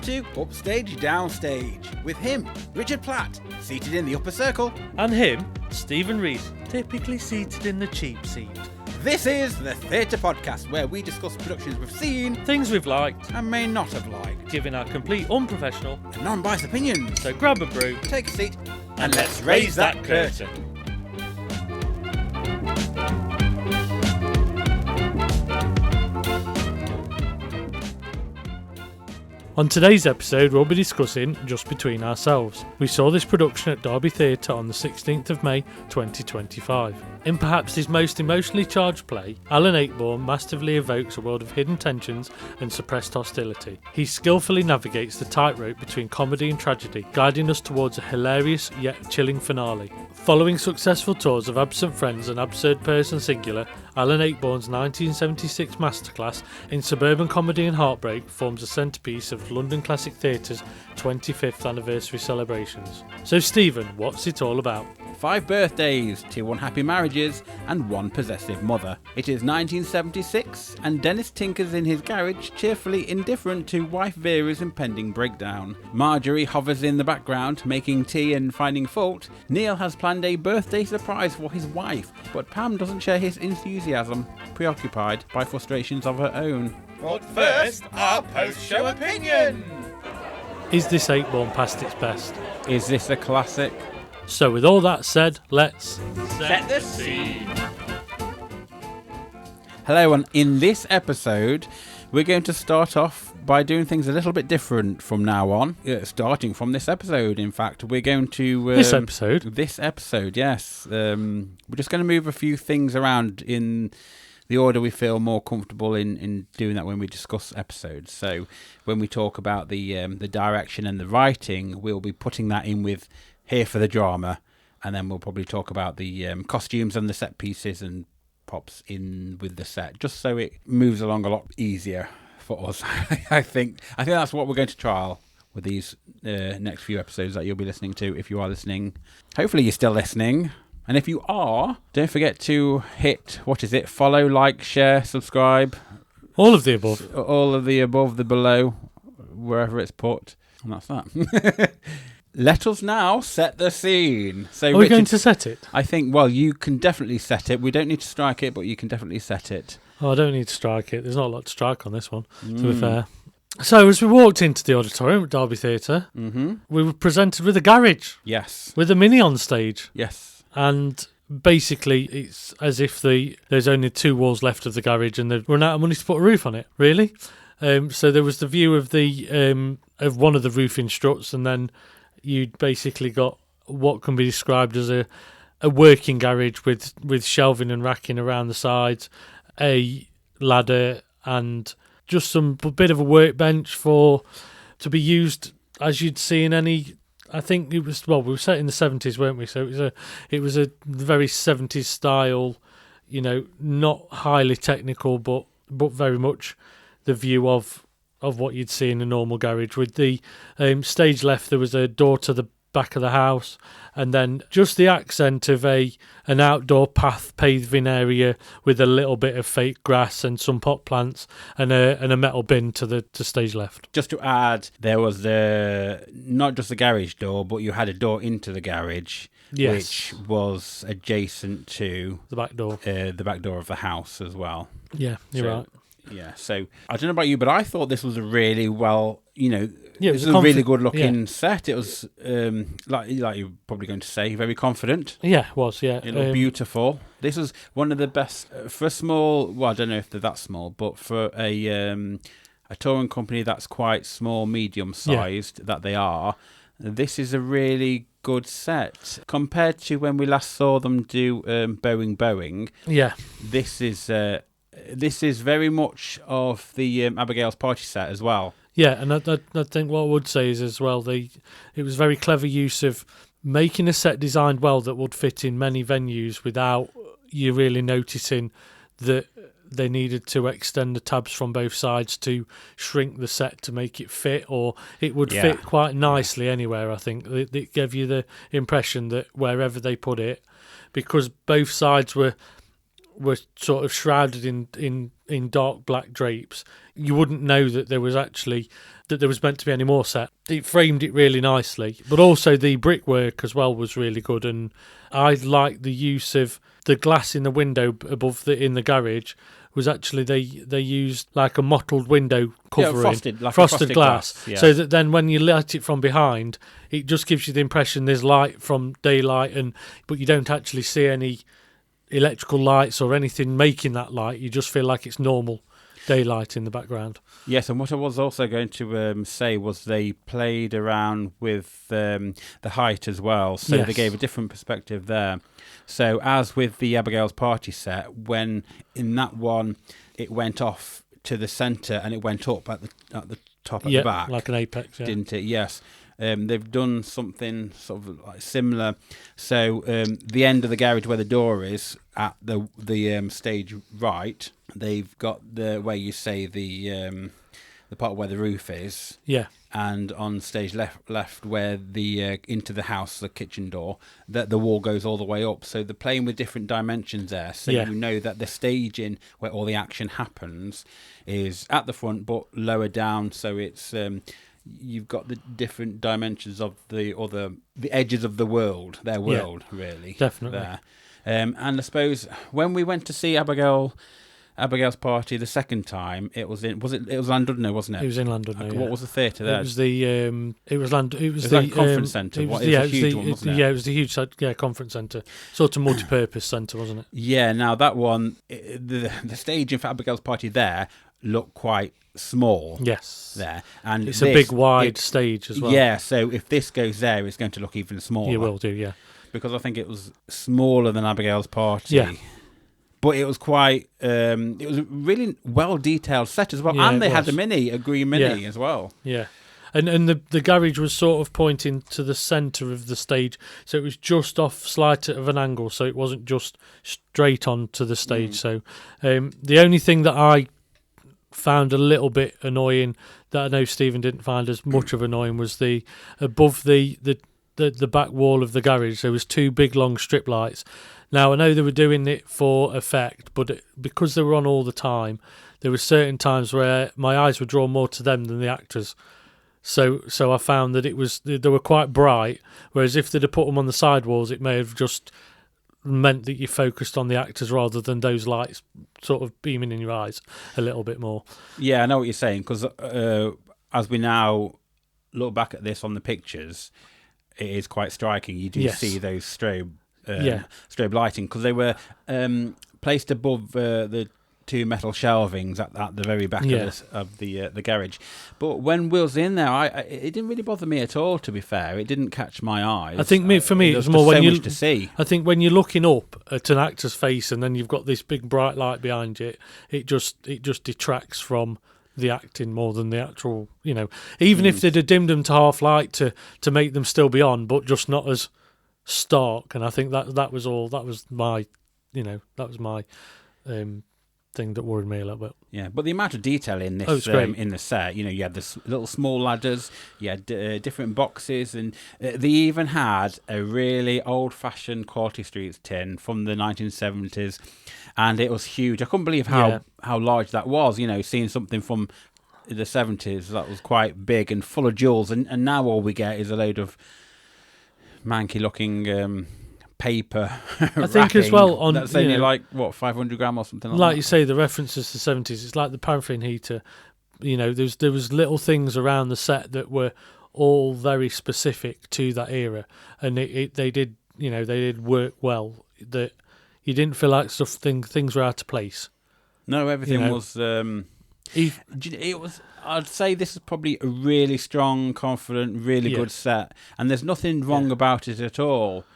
to Upstage Downstage, with him, Richard Platt, seated in the upper circle. And him, Stephen Rees, typically seated in the cheap seat. This is the Theatre Podcast, where we discuss productions we've seen, Things we've liked, and may not have liked, giving our complete unprofessional and non-biased opinions. So grab a brew, Take a seat, and let's raise that curtain. On today's episode, we'll be discussing Just Between Ourselves. We saw this production at Derby Theatre on the 16th of May 2025. In perhaps his most emotionally charged play, Alan Ayckbourn masterfully evokes a world of hidden tensions and suppressed hostility. He skillfully navigates the tightrope between comedy and tragedy, guiding us towards a hilarious yet chilling finale. Following successful tours of Absent Friends and Absurd Person Singular, Alan Ayckbourn's 1976 masterclass in suburban comedy and heartbreak forms a centrepiece of London Classic Theatre's 25th anniversary celebrations. So Stephen, what's it all about? 5 birthdays, 2 unhappy marriages, and 1 possessive mother. It is 1976, and Dennis tinkers in his garage, cheerfully indifferent to wife Vera's impending breakdown. Marjorie hovers in the background, making tea and finding fault. Neil has planned a birthday surprise for his wife, but Pam doesn't share his enthusiasm, preoccupied by frustrations of her own. But first, our post-show opinion. Is this Ayckbourn past its best? Is this a classic? So with all that said, let's Set the scene. Hello, and in this episode, we're going to start off by doing things a little bit different from now on. Starting from this episode, in fact, we're going to... This episode? This episode, yes. We're just going to move a few things around in the order we feel more comfortable in doing that when we discuss episodes. So when we talk about the direction and the writing, we'll be putting that in with here for the drama, and then we'll probably talk about the costumes and the set pieces and pops in with the set, just so it moves along a lot easier for us. I think that's what we're going to trial with these next few episodes that you'll be listening to, if you are listening. Hopefully you're still listening, and if you are, don't forget to hit, follow, like, share, subscribe. All of the above. All of the above, the below, wherever it's put, and that's that. Let us now set the scene. So, Are we going to set it? I think, well, you can definitely set it. We don't need to strike it, but you can definitely set it. Oh, I don't need to strike it. There's not a lot to strike on this one, to be fair. So as we walked into the auditorium at Derby Theatre, we were presented with a garage. Yes. With a Mini on stage. Yes. And basically it's as if there's only 2 walls left of the garage and they've run out of money to put a roof on it, really. So there was the view of the of one of the roofing struts, and then you'd basically got what can be described as a working garage with shelving and racking around the sides, a ladder, and just some bit of a workbench to be used as you'd see in any. I think it was, well, we were set in the 70s, weren't we? So it was a very 70s style, not highly technical, but very much the view of what you'd see in a normal garage. With the stage left, there was a door to the back of the house, and then just the accent of an outdoor path paving area with a little bit of fake grass and some pot plants and a metal bin to stage left. Just to add, there was not just the garage door, but you had a door into the garage, yes, which was adjacent to the back door of the house as well. Yeah, you're right. Yeah, so I don't know about you, but I thought this was a really well, it was a really good looking set. It was like you're probably going to say, very confident. Yeah, it was. Yeah, it looked beautiful. This was one of the best for a small. Well, I don't know if they're that small, but for a touring company that's quite small, medium sized that they are, this is a really good set compared to when we last saw them do Boeing. Yeah, this is very much of the Abigail's Party set as well. Yeah, and I think what I would say is as well, it was very clever use of making a set designed well that would fit in many venues without you really noticing that they needed to extend the tabs from both sides to shrink the set to make it fit, or it would fit quite nicely anywhere. I think it gave you the impression that wherever they put it, because both sides were were sort of shrouded in dark black drapes, you wouldn't know that there was meant to be any more set. It framed it really nicely, but also the brickwork as well was really good, and I liked the use of the glass in the window above in the garage. Was actually they used like a mottled window covering, frosted glass, yeah. so that then when you light it from behind, it just gives you the impression there's light from daylight, but you don't actually see any electrical lights or anything making that light. You just feel like it's normal daylight in the background. Yes, and what I was also going to say was they played around with the height as well, so Yes. they gave a different perspective there. So as with the Abigail's Party set, when in that one it went off to the centre and it went up at the top at the back, like an apex, didn't it? Yes. They've done something sort of like similar. So the end of the garage where the door is at the stage right, they've got the where you say the part where the roof is. Yeah. And on stage left where the into the house, the kitchen door, that the wall goes all the way up. So they're playing with different dimensions there. So Yeah. you know that the staging where all the action happens is at the front but lower down. So it's you've got the different dimensions of the edges of the world, their world, really. Definitely. There. And I suppose when we went to see Abigail's Party the second time, it was Llandudno, wasn't it? It was in London. What was the theatre there? It was the like a conference centre. It was a huge one, wasn't it? Yeah, it was the huge conference centre, sort of multi-purpose centre, wasn't it? Yeah. Now that one, the staging for Abigail's Party there looked quite small. Yes. There, and It's a big wide stage as well. Yeah. So if this goes there, it's going to look even smaller. You will do, yeah. Because I think it was smaller than Abigail's Party. Yeah. But it was quite. It was a really well detailed set as well, Yeah, and they it had was. a green mini as well. Yeah. And the garage was sort of pointing to the centre of the stage, so it was just off slight of an angle, so it wasn't just straight on to the stage. So the only thing that I found a little bit annoying, that I know Stephen didn't find as much of annoying, was the above the back wall of the garage, there was two big long strip lights. Now, I know they were doing it for effect, but because they were on all the time, there were certain times where my eyes were drawn more to them than the actors. So I found that they were quite bright, whereas if they'd have put them on the side walls, it may have just meant that you focused on the actors rather than those lights sort of beaming in your eyes a little bit more. Yeah, I know what you're saying, because as we now look back at this on the pictures, it is quite striking. You do see those strobe lighting, because they were placed above the two metal shelvings at the very back of the garage. But when Will's in there, it didn't really bother me at all. To be fair, it didn't catch my eyes. I think for me, it was more so when you much to see. I think when you're looking up at an actor's face and then you've got this big bright light behind you, it just detracts from the acting more than the actual. Even if they'd have dimmed them to half light to make them still be on, but just not as stark. And I think that was all. That was my, thing that worried me a little bit. Yeah, but the amount of detail in this in the set, you had this little small ladders, you had different boxes, and they even had a really old-fashioned Quality Streets tin from the 1970s, and it was huge. I couldn't believe how large that was. Seeing something from the 70s that was quite big and full of jewels, and now all we get is a load of manky-looking paper. I think as well that's only 500 gram or something like that. You say, the references to the 70s, it's like the paraffin heater. There was little things around the set that were all very specific to that era, and they did work well. That you didn't feel like things were out of place. No, everything was. It was. I'd say this is probably a really strong, confident, really good set, and there's nothing wrong about it at all.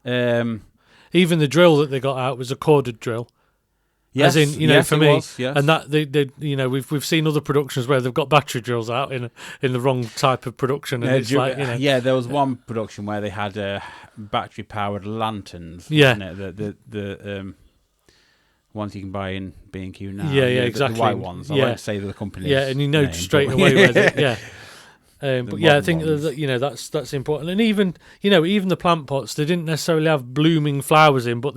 Even the drill that they got out was a corded drill. Yes, as in, for me, was, yes. And that they we've seen other productions where they've got battery drills out in the wrong type of production, and it's there was one production where they had battery powered lanterns. Yeah, wasn't it? The ones you can buy in B&Q now. Yeah, exactly. The white ones. I won't say the company. Yeah, and you know straight away where they, But yeah, I modern think ones. that, that's important. And even even the plant pots, they didn't necessarily have blooming flowers in, but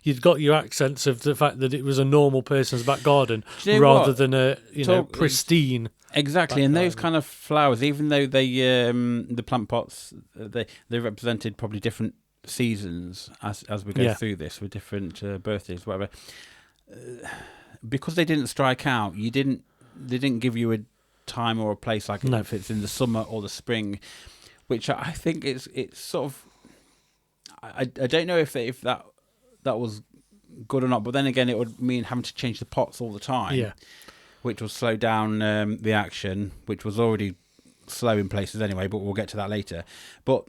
you'd got your accents of the fact that it was a normal person's back garden Do you know rather what? than a Talk- pristine. Exactly, back and those garden. kind of flowers, even though they the plant pots they represented probably different seasons as we go Yeah. through this with different birthdays, whatever. Because they didn't strike out, they didn't give you a time or a place like No. if it's in the summer or the spring, which I think it's sort of. I don't know if that was good or not, but then again, it would mean having to change the pots all the time. Yeah. Which will slow down the action, which was already slow in places anyway, but we'll get to that later. But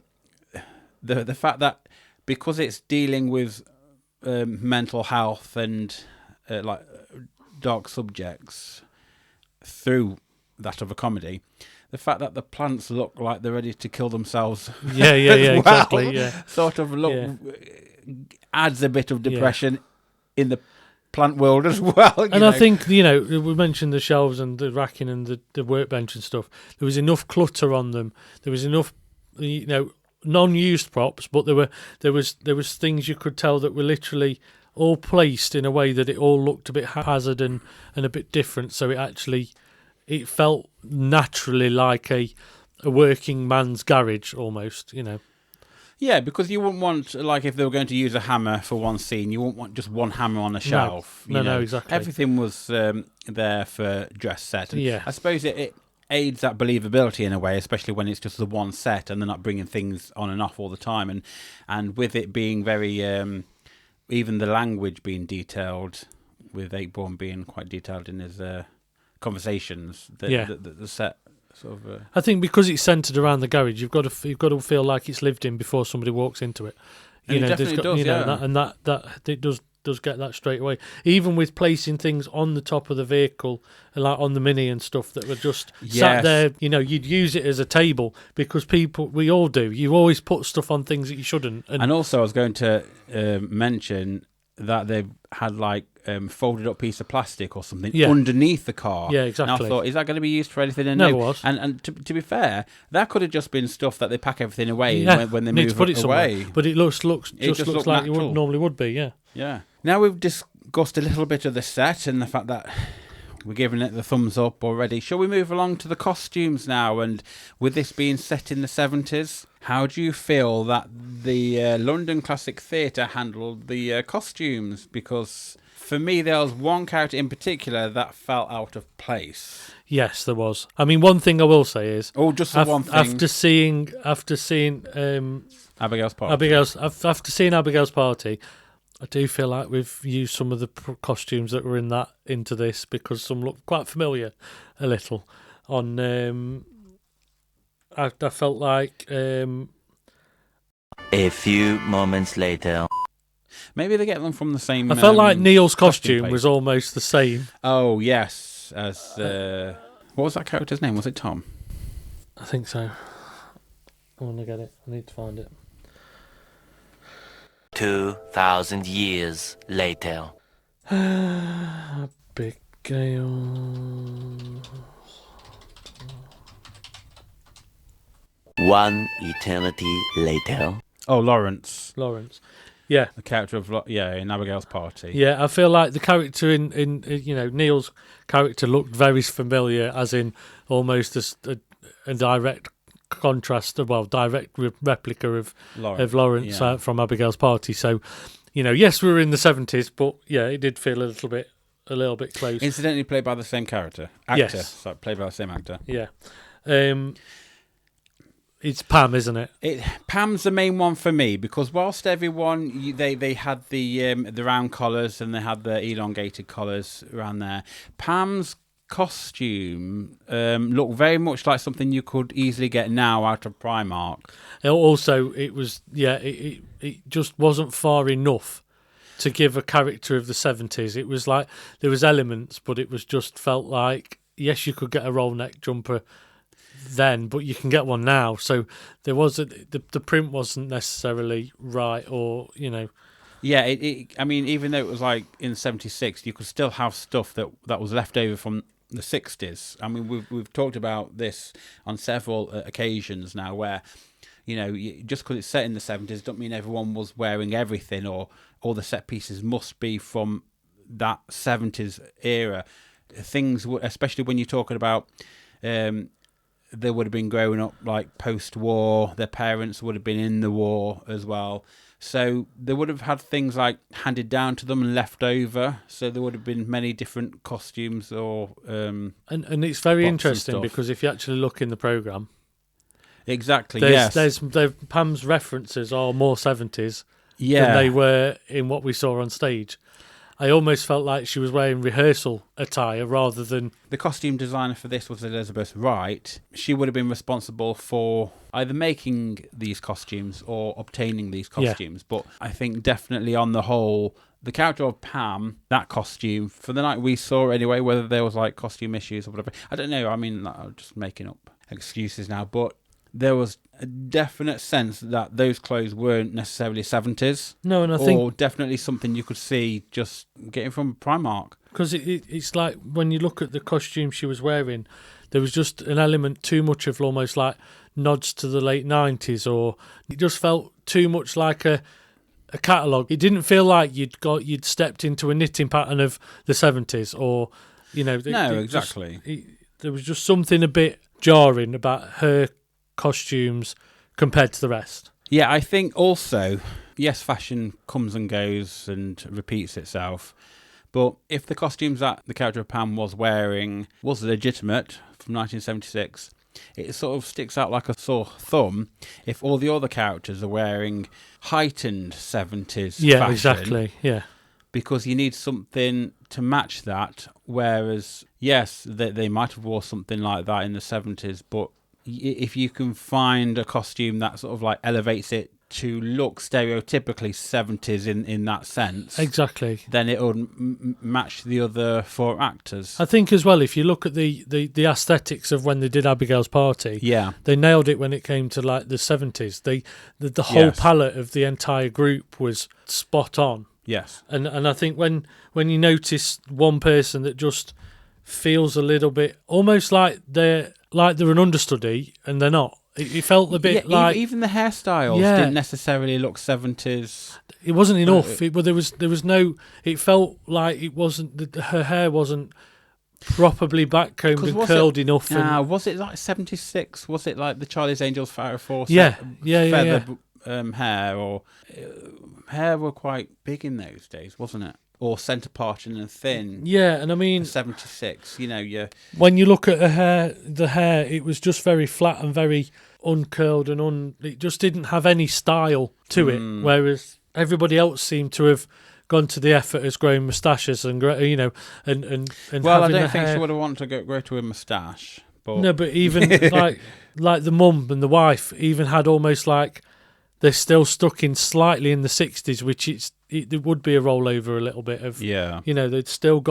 the fact that because it's dealing with mental health and like dark subjects through that of a comedy, the fact that the plants look like they're ready to kill themselves, Yeah, as well, exactly. Yeah. sort of adds a bit of Yeah. depression in the plant world as well. And I think, we mentioned the shelves and the racking and the workbench and stuff. There was enough clutter on them. There was enough, non-used props, but there was things you could tell that were literally all placed in a way that it all looked a bit haphazard and a bit different. So it felt naturally like a working man's garage almost, Yeah, because you wouldn't want, like, if they were going to use a hammer for one scene, you wouldn't want just one hammer on a shelf. No, exactly. Everything was there for dress set. And Yeah. I suppose it aids that believability in a way, especially when it's just the one set and they're not bringing things on and off all the time. And with it being very, even the language being detailed, with Eightborn being quite detailed in his conversations, the set sort of. I think because it's centred around the garage, you've got to feel like it's lived in before somebody walks into it. And it definitely does, yeah. That it does get that straight away. Even with placing things on the top of the vehicle, like on the Mini and stuff, that were just sat Yes. there. You'd use it as a table because we all do. You always put stuff on things that you shouldn't. And also, I was going to mention that they've had folded up piece of plastic or something underneath the car. Yeah, exactly. And I thought, is that going to be used for anything? And Never no. was. And to be fair, that could have just been stuff that they pack everything away when they need move to put it away. somewhere. But it looks just looks looked like natural. it normally would be. Yeah. Yeah. Now we've discussed a little bit of the set and the fact that we're giving it the thumbs up already. Shall we move along to the costumes now? And with this being set in the 70s, how do you feel that the London Classic Theatre handled the costumes? Because for me, there was one character in particular that felt out of place. Yes, there was. I mean, one thing I will say is, just the one thing. after seeing Abigail's Party. after seeing Abigail's Party, I do feel like we've used some of the costumes that were in that into this because some look quite familiar, a little. I felt like A few moments later. Maybe they get them from the same. I felt like Neil's costume costume was place. almost the same. Oh yes, as what was that character's name? Was it Tom? I think so. I want to get it. I need to find it. 2,000 years later. Abigail. One eternity later. Oh, Lawrence, Lawrence. Yeah. the character of in Abigail's Party. Yeah, I feel like the character in Neil's character looked very familiar, as in almost a direct contrast, direct replica of Lawrence yeah. from Abigail's Party. So, yes, we were in the 70s, but yeah, it did feel a little bit close. Incidentally, played by the same actor. Yes. So played by the same actor. Yeah. It's Pam, isn't it? Pam's the main one for me because whilst everyone they had the round collars and they had the elongated collars around there, Pam's costume looked very much like something you could easily get now out of Primark. Also, it was it just wasn't far enough to give a character of the 70s. It was like there was elements, but it was just felt like yes, you could get a roll neck jumper then, but you can get one now. So there was the print wasn't necessarily right, or Yeah, I mean, even though it was like in '76, you could still have stuff that was left over from the 60s. I mean, we've talked about this on several occasions now, where just because it's set in the 70s, don't mean everyone was wearing everything, or all the set pieces must be from that 70s era. Things, especially when you're talking about, they would have been growing up like post-war. Their parents would have been in the war as well. So they would have had things like handed down to them and left over. So there would have been many different costumes or and it's very interesting because if you actually look in the programme, exactly, there's Pam's references are more 70s than they were in what we saw on stage. I almost felt like she was wearing rehearsal attire rather than... The costume designer for this was Elizabeth Wright. She would have been responsible for either making these costumes or obtaining these costumes. Yeah. But I think definitely on the whole, the character of Pam, that costume, for the night we saw anyway, whether there was like costume issues or whatever, I don't know. I mean, I'm just making up excuses now, but there was a definite sense that those clothes weren't necessarily 70s. No, and I think... Or definitely something you could see just getting from Primark. Because it's like, when you look at the costume she was wearing, there was just an element too much of almost like nods to the late 90s, or it just felt too much like a catalogue. It didn't feel like you'd stepped into a knitting pattern of the 70s, or, No, exactly. There was just something a bit jarring about her costumes compared to the rest. Yeah, I think also, yes, fashion comes and goes and repeats itself, but if the costumes that the character of Pam was wearing was legitimate from 1976, it sort of sticks out like a sore thumb if all the other characters are wearing heightened 70s fashion. Exactly, yeah. Because you need something to match that, whereas, yes, they might have wore something like that in the 70s, but if you can find a costume that sort of like elevates it to look stereotypically 70s in that sense, exactly, then it would match the other four actors. I think as well, if you look at the aesthetics of when they did Abigail's Party, they nailed it when it came to like the 70s. The whole palette of the entire group was spot on. Yes, and I think when you notice one person that just feels a little bit almost like they're an understudy and they're not. It felt a bit like... Even the hairstyles didn't necessarily look 70s. It wasn't enough. But there was no... It felt like it wasn't... Her hair wasn't properly backcombed and curled enough. Was it like 76? Was it like the Charlie's Angels Fire Force? Feather hair, or... hair were quite big in those days, wasn't it? Or centre parting and thin. Yeah, and I mean... 76, When you look at the hair, it was just very flat and very uncurled and it just didn't have any style to it, whereas everybody else seemed to have gone to the effort as growing moustaches and well, I don't think she would have wanted to grow to a moustache. But... No, but even like the mum and the wife even had almost like they're still stuck in slightly in the 60s, which it would be a rollover a little bit of, they'd still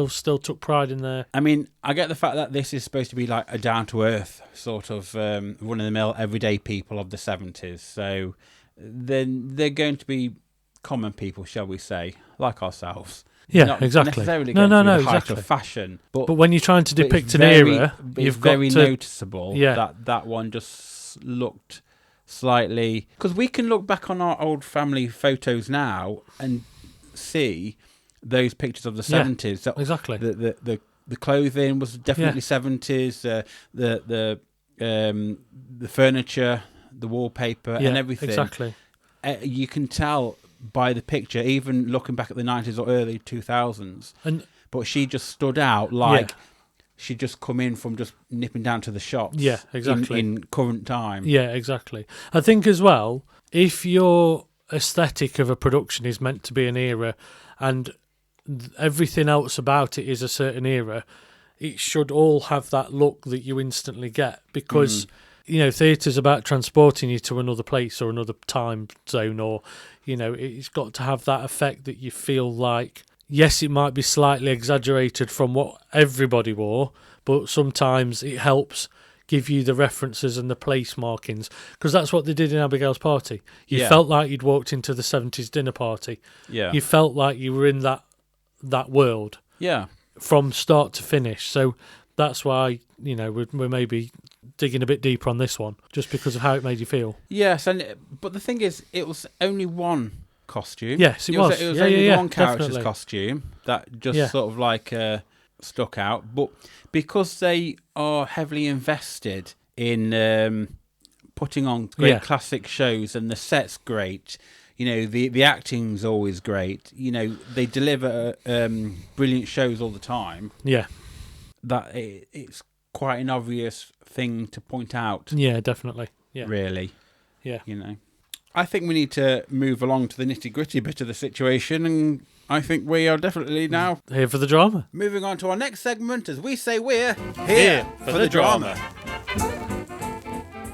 still took pride in their... I mean, I get the fact that this is supposed to be like a down-to-earth sort of run-of-the-mill everyday people of the 70s. So then they're going to be common people, shall we say, like ourselves. Yeah, not exactly. Necessarily going to be the height exactly. of fashion. But when you're trying to depict an era, you've got very noticeable that one just looked... slightly, because we can look back on our old family photos now and see those pictures of the 70s. So exactly. The clothing was definitely 70s. The furniture, the wallpaper, and everything. Exactly. You can tell by the picture, even looking back at the 90s or early 2000s. But she just stood out like. She'd just come in from just nipping down to the shops. Yeah, exactly. In current time. Yeah, exactly. I think as well, if your aesthetic of a production is meant to be an era and everything else about it is a certain era, it should all have that look that you instantly get because, theatre's about transporting you to another place or another time zone or, it's got to have that effect that you feel like... Yes, it might be slightly exaggerated from what everybody wore, but sometimes it helps give you the references and the place markings, because that's what they did in Abigail's Party. You felt like you'd walked into the 70s dinner party. Yeah. You felt like you were in that world. Yeah. from start to finish. So that's why, we're maybe digging a bit deeper on this one, just because of how it made you feel. Yes, but the thing is, it was only one costume. Yes, it was. It was Yeah, only yeah, one character's definitely. costume that just sort of like stuck out. But because they are heavily invested in putting on great classic shows, and the set's great, the acting's always great. They deliver brilliant shows all the time. Yeah. That it's quite an obvious thing to point out. Yeah, definitely. Yeah. Really. Yeah. I think we need to move along to the nitty-gritty bit of the situation, and I think we are definitely now Here for the drama. moving on to our next segment, as we say we're Here for the drama.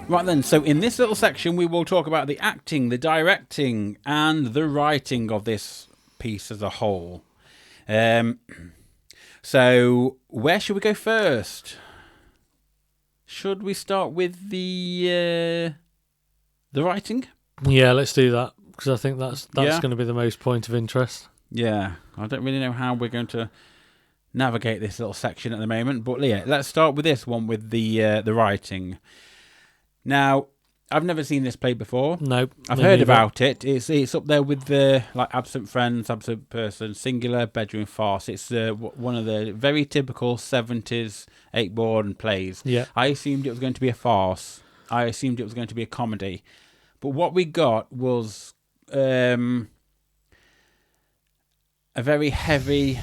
Right then, so in this little section we will talk about the acting, the directing, and the writing of this piece as a whole. So where should we go first? Should we start with the writing? Yeah, let's do that, because I think that's Yeah. going to be the most point of interest. Yeah, I don't really know how we're going to navigate this little section at the moment, but yeah, let's start with this one with the writing. Now, I've never seen this play before. No, I've me heard neither. about it. It's up there with the Absent Friends, Absent Person, Singular, Bedroom Farce. It's one of the very typical 70s eight-born plays. Yeah. I assumed it was going to be a farce. I assumed it was going to be a comedy. But what we got was a very heavy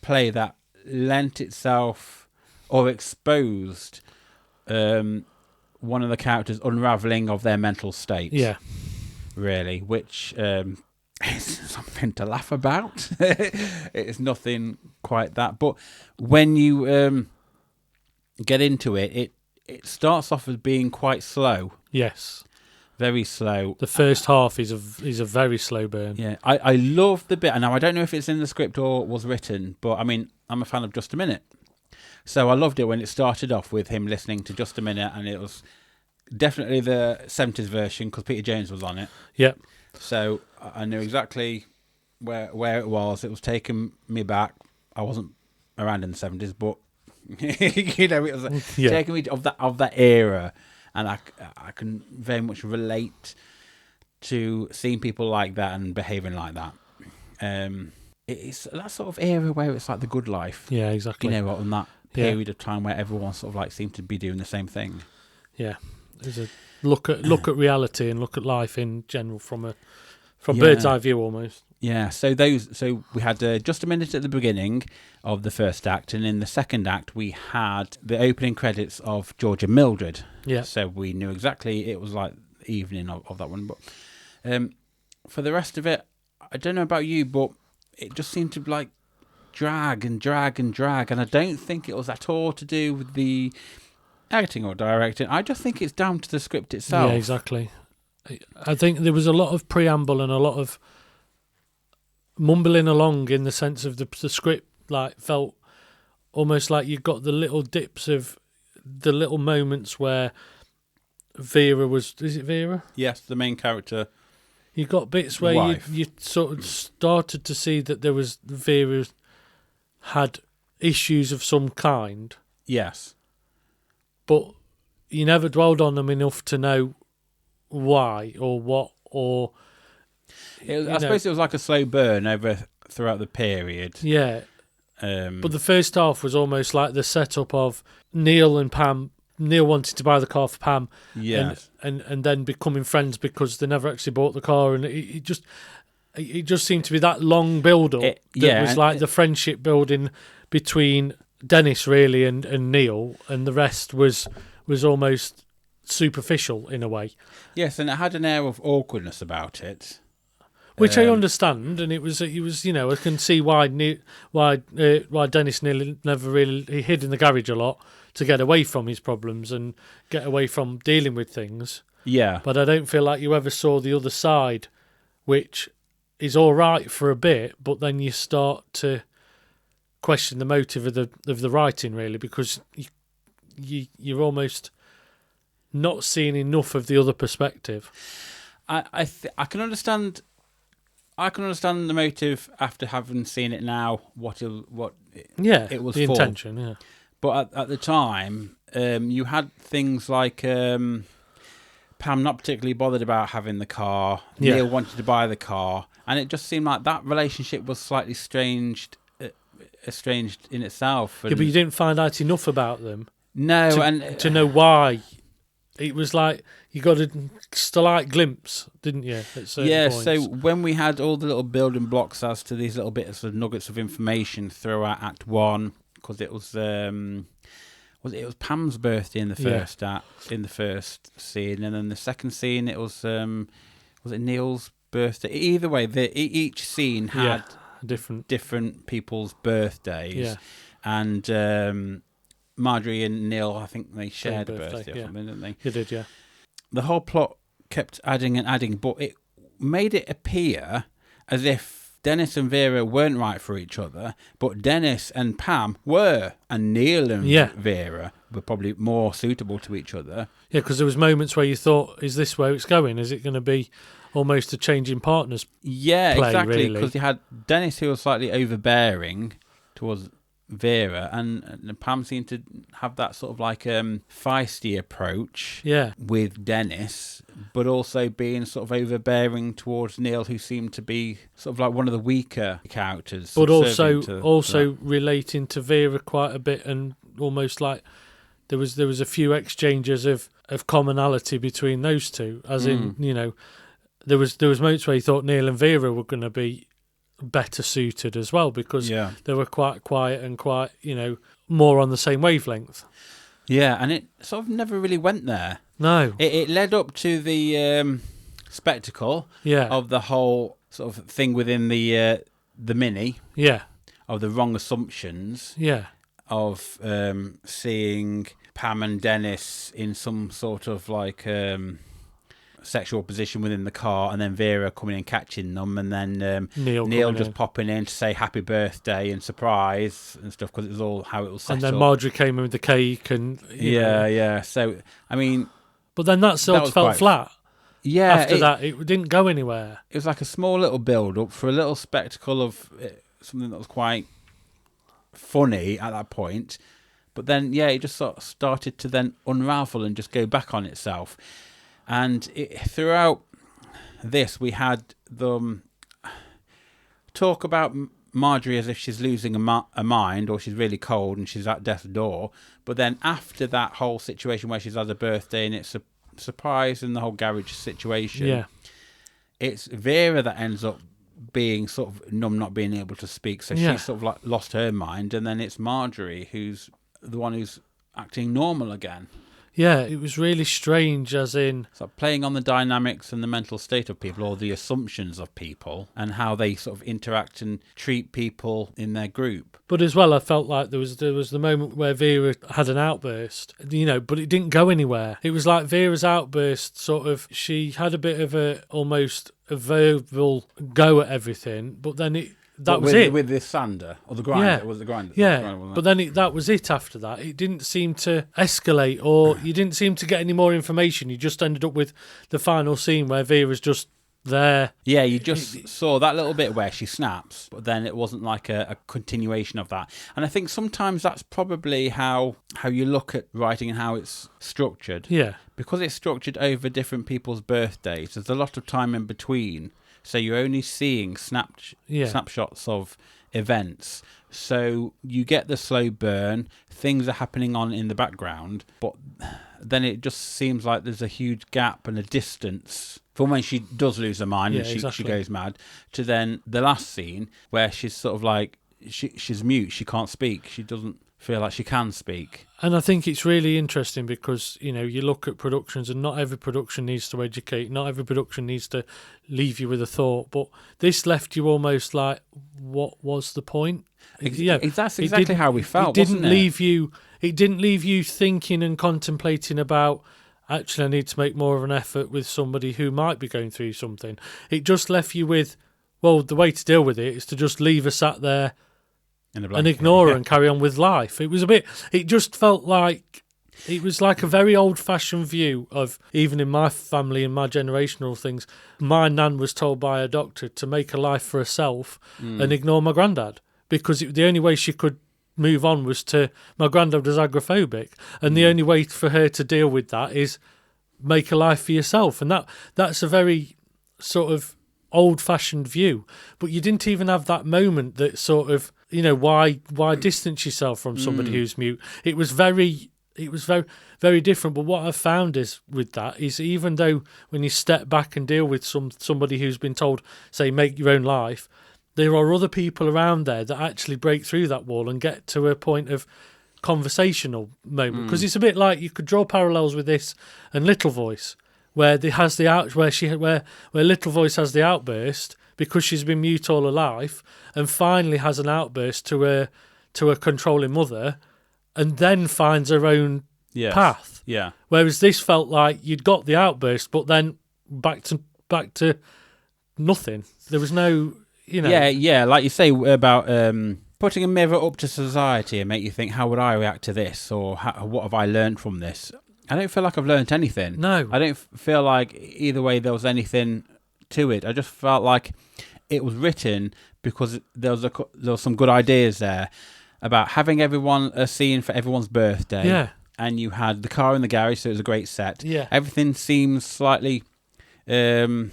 play that lent itself or exposed one of the characters' unravelling of their mental state. Yeah. Really, which is something to laugh about. It's nothing quite that. But when you get into it, it starts off as being quite slow. Yes. Very slow. The first half is a very slow burn. Yeah, I love the bit. And now I don't know if it's in the script or was written, but I mean, I'm a fan of Just a Minute. So I loved it when it started off with him listening to Just a Minute, and it was definitely the 70s version because Peter Jones was on it. Yeah. So I knew exactly where it was. It was taking me back. I wasn't around in the 70s, but it was taking me of that era, and I can very much relate to seeing people like that and behaving like that. It's that sort of era where it's like the good life. Yeah, exactly. On that period of time where everyone sort of like seemed to be doing the same thing. Yeah. There's a look at reality and look at life in general from bird's eye view almost. Yeah, so we had Just a Minute at the beginning of the first act, and in the second act we had the opening credits of George and Mildred. Yeah. So we knew exactly it was like the evening of that one. But for the rest of it, I don't know about you, but it just seemed to like drag, and I don't think it was at all to do with the acting or directing. I just think it's down to the script itself. Yeah, exactly. I think there was a lot of preamble and a lot of mumbling along in the sense of the script, like felt almost like you got the little dips of the little moments where Vera was. Is it Vera? Yes, the main character. You got bits where you sort of started to see that there was Vera had issues of some kind. Yes. But you never dwelled on them enough to know why or what or. I suppose it was like a slow burn throughout the period. Yeah. But the first half was almost like the setup of Neil and Pam. Neil wanted to buy the car for Pam, yes, and then becoming friends because they never actually bought the car, and it just seemed to be that long build up that was like the friendship building between Dennis really and Neil, and the rest was almost superficial in a way. Yes, and it had an air of awkwardness about it, which I understand, and it was I can see why Dennis nearly never really he hid in the garage a lot to get away from his problems and get away from dealing with things. Yeah, but I don't feel like you ever saw the other side, which is all right for a bit, but then you start to question the motive of the writing really, because you're almost not seeing enough of the other perspective. I can understand I can understand the motive after having seen it now. What it was the for. intention. Yeah, But at the time, you had things like Pam not particularly bothered about having the car. Yeah. Neil wanted to buy the car, and it just seemed like that relationship was slightly estranged in itself. yeah, but you didn't find out enough about them No, to know why. It was like you got a slight glimpse, didn't you? At certain points. So when we had all the little building blocks as to these little bits of nuggets of information throughout Act 1, because it was Pam's birthday in the first act, in the first scene, and then the second scene it was it Neil's birthday? Either way, each scene had different people's birthdays, and Marjorie and Neil, I think they shared a birthday or something, didn't they? They did, yeah. The whole plot kept adding and adding, but it made it appear as if Dennis and Vera weren't right for each other, but Dennis and Pam were, and Neil and Vera were probably more suitable to each other. Yeah, because there was moments where you thought, is this where it's going? Is it going to be almost a change in partners? Yeah, play, exactly, really? because you had Dennis who was slightly overbearing towards Vera, and Pam seemed to have that sort of like feisty approach with Dennis, but also being sort of overbearing towards Neil, who seemed to be sort of like one of the weaker characters. But also relating to Vera quite a bit, and almost like there was a few exchanges of commonality between those two, as in, you know, there was moments where you thought Neil and Vera were going to be better suited as well, because they were quite quiet and quite, you know, more on the same wavelength. Yeah, and it sort of never really went there. No. It led up to the spectacle of the whole sort of thing within the mini. Yeah. Of the wrong assumptions. Yeah. Of seeing Pam and Dennis in some sort of like sexual position within the car, and then Vera coming and catching them, and then Neil just popping in to say happy birthday and surprise and stuff, because it was all how it was set up. And then Marjorie came in with the cake, and you know. So I mean, but then that sort of felt flat. Yeah, after that it didn't go anywhere. It was like a small little build up for a little spectacle of something that was quite funny at that point, but then it just sort of started to then unravel and just go back on itself. And throughout this, we had them talk about Marjorie as if she's losing a mind, or she's really cold and she's at death's door. But then after that whole situation where she's had a birthday and it's a surprise and the whole garage situation, it's Vera that ends up being sort of numb, not being able to speak. So she's sort of like lost her mind. And then it's Marjorie who's the one who's acting normal again. Yeah, it was really strange, as in... So playing on the dynamics and the mental state of people, or the assumptions of people, and how they sort of interact and treat people in their group. But as well, I felt like there was the moment where Vera had an outburst, you know, but it didn't go anywhere. It was like Vera's outburst, sort of, she had a bit of almost a verbal go at everything, but then that was it. With the sander or the grinder? Yeah. It was the grinder. Yeah, the grinder, but then that was it after that. It didn't seem to escalate, or you didn't seem to get any more information. You just ended up with the final scene where Vera's just there. Yeah, you just saw that little bit where she snaps, but then it wasn't like a continuation of that. And I think sometimes that's probably how you look at writing and how it's structured. Yeah. Because it's structured over different people's birthdays, there's a lot of time in between. So you're only seeing snapshots of events. So you get the slow burn, things are happening on in the background, but then it just seems like there's a huge gap and a distance from when she does lose her mind and she goes mad, to then the last scene where she's sort of like, she's mute, she can't speak, she doesn't feel like she can speak. And I think it's really interesting because, you know, you look at productions and not every production needs to educate, not every production needs to leave you with a thought, but this left you almost like, what was the point? That's exactly how we felt, It didn't leave you thinking and contemplating about, actually I need to make more of an effort with somebody who might be going through something. It just left you with, well, the way to deal with it is to just leave her sat there and ignore her and carry on with life. It was it just felt like It was like a very old-fashioned view of, even in my family and my generational things, my nan was told by a doctor to make a life for herself and ignore my granddad, because the only way she could move on was to... My granddad was agoraphobic, and the only way for her to deal with that is make a life for yourself. And that's a very sort of old-fashioned view. But you didn't even have that moment that sort of, why distance yourself from somebody who's mute? It was very, very different. But what I've found is with that is, even though when you step back and deal with somebody who's been told, say, make your own life, there are other people around there that actually break through that wall and get to a point of conversational moment. Because it's a bit like, you could draw parallels with this and Little Voice, where where Little Voice has the outburst because she's been mute all her life, and finally has an outburst to a controlling mother, and then finds her own path. Yeah. Whereas this felt like you'd got the outburst, but then back to nothing. There was no, Yeah, like you say about putting a mirror up to society and make you think, how would I react to this, or what have I learned from this? I don't feel like I've learnt anything. No. I don't feel like either way there was anything to it. I just felt like it was written because there was some good ideas there about having everyone a scene for everyone's birthday. Yeah. And you had the car in the garage, so it was a great set. Yeah. Everything seems slightly like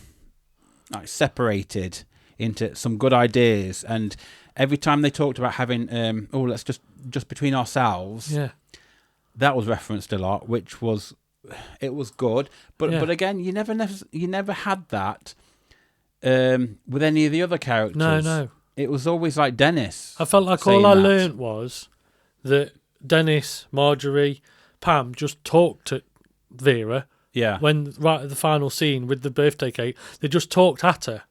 separated into some good ideas, and every time they talked about having let's just between ourselves, that was referenced a lot, which was good, but again, you never had that with any of the other characters. No, it was always like Dennis. I felt like all I learnt was that Dennis, Marjorie, Pam just talked to Vera. Yeah. When right at the final scene with the birthday cake, they just talked at her.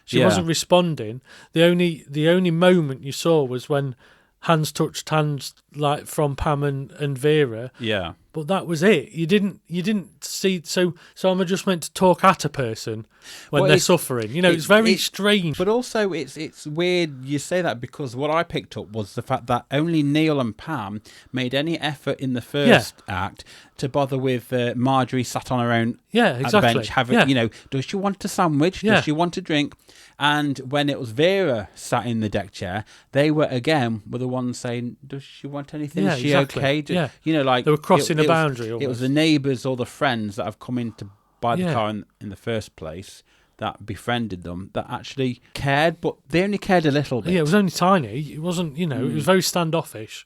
She wasn't responding. The only moment you saw was when hands touched hands, like from Pam and Vera. Yeah. But that was it. You didn't see. So I'm just meant to talk at a person when they're suffering. It's very strange. But also, it's weird you say that, because what I picked up was the fact that only Neil and Pam made any effort in the first act to bother with Marjorie sat on her own at the bench having, does she want a sandwich? Does she want a drink? And when it was Vera sat in the deck chair, they were the ones saying, does she want anything? Is she okay? They were crossing a boundary. It was the neighbours or the friends that have come in to buy the car in the first place that befriended them, that actually cared, but they only cared a little bit. Yeah, it was only tiny. It wasn't, it was very standoffish.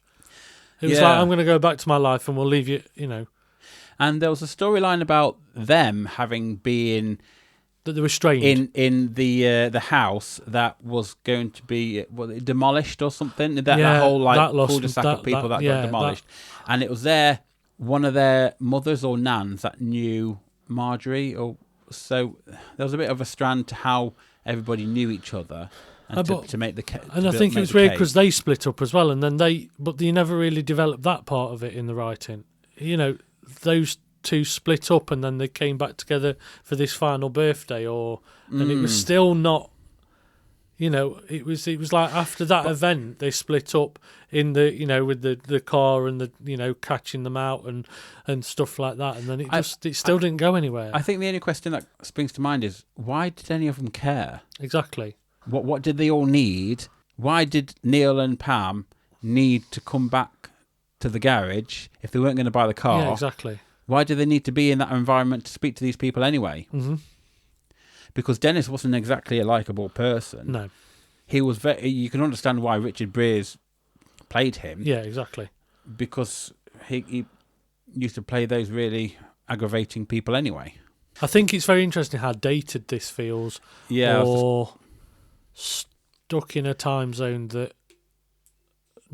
It was like, I'm going to go back to my life and we'll leave you, And there was a storyline about them having been... that they were strange. In the house that was going to be demolished or something. That whole cul-de-sac of people that got demolished. And it was one of their mothers or nans that knew Marjorie, so there was a bit of a strand to how everybody knew each other, and to make the case. And I think it was weird because they split up as well, and then but you never really developed that part of it in the writing. Those two split up and then they came back together for this final birthday, and it was still not. It was like after that event they split up in the with the car and the catching them out and stuff like that, and then it still didn't go anywhere. I think the only question that springs to mind is, why did any of them care? Exactly. What did they all need? Why did Neil and Pam need to come back to the garage if they weren't going to buy the car? Yeah, exactly. Why do they need to be in that environment to speak to these people anyway? Mm-hmm. Because Dennis wasn't exactly a likeable person. No. He was you can understand why Richard Breers played him. Yeah, exactly. Because he used to play those really aggravating people anyway. I think it's very interesting how dated this feels. Yeah. Or stuck in a time zone that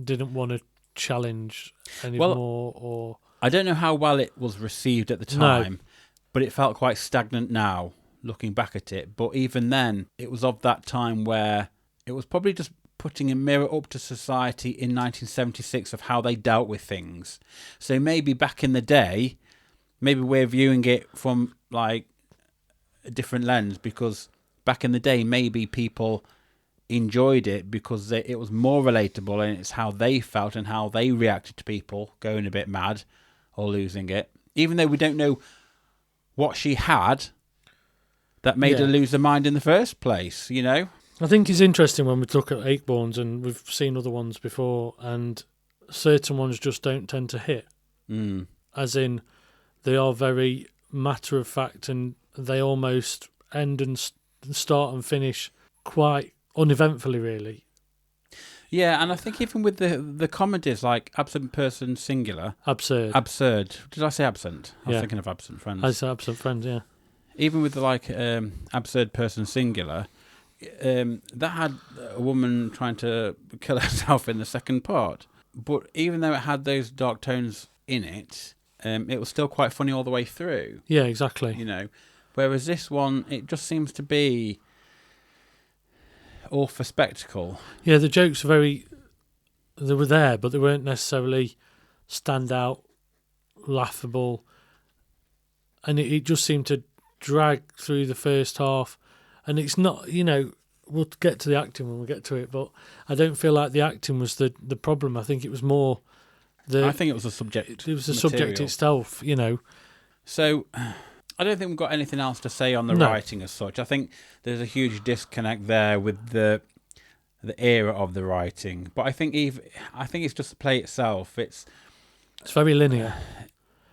didn't want to challenge anymore. Or I don't know how well it was received at the time, but it felt quite stagnant now, looking back at it. But even then, it was of that time where it was probably just putting a mirror up to society in 1976 of how they dealt with things. So maybe back in the day, maybe we're viewing it from like a different lens, because back in the day, maybe people enjoyed it because it was more relatable and it's how they felt and how they reacted to people going a bit mad. or losing it, even though we don't know what she had that made her lose her mind in the first place, you know? I think it's interesting when we look at Acheborns, and we've seen other ones before, and certain ones just don't tend to hit. As in, they are very matter of fact, and they almost end and start and finish quite uneventfully, really. Yeah, and I think even with the comedies like Absent Person Singular... Absurd. Did I say Absent? I was Yeah. thinking of Absent Friends. I said Absent Friends, yeah. Even with the Absurd Person Singular, that had a woman trying to kill herself in the second part. But even though it had those dark tones in it, it was still quite funny all the way through. Yeah, exactly. You know, whereas this one, it just seems to be all for spectacle. Yeah, the jokes they were there, but they weren't necessarily standout, laughable, and it just seemed to drag through the first half. And it's not, you know, we'll get to the acting when we get to it, but I don't feel like the acting was the problem. I think it was more I think it was a subject. It was the material. subject itself, you know. So I don't think we've got anything else to say on the writing as such. I think there's a huge disconnect there with the era of the writing. But I think it's just the play itself. It's very linear.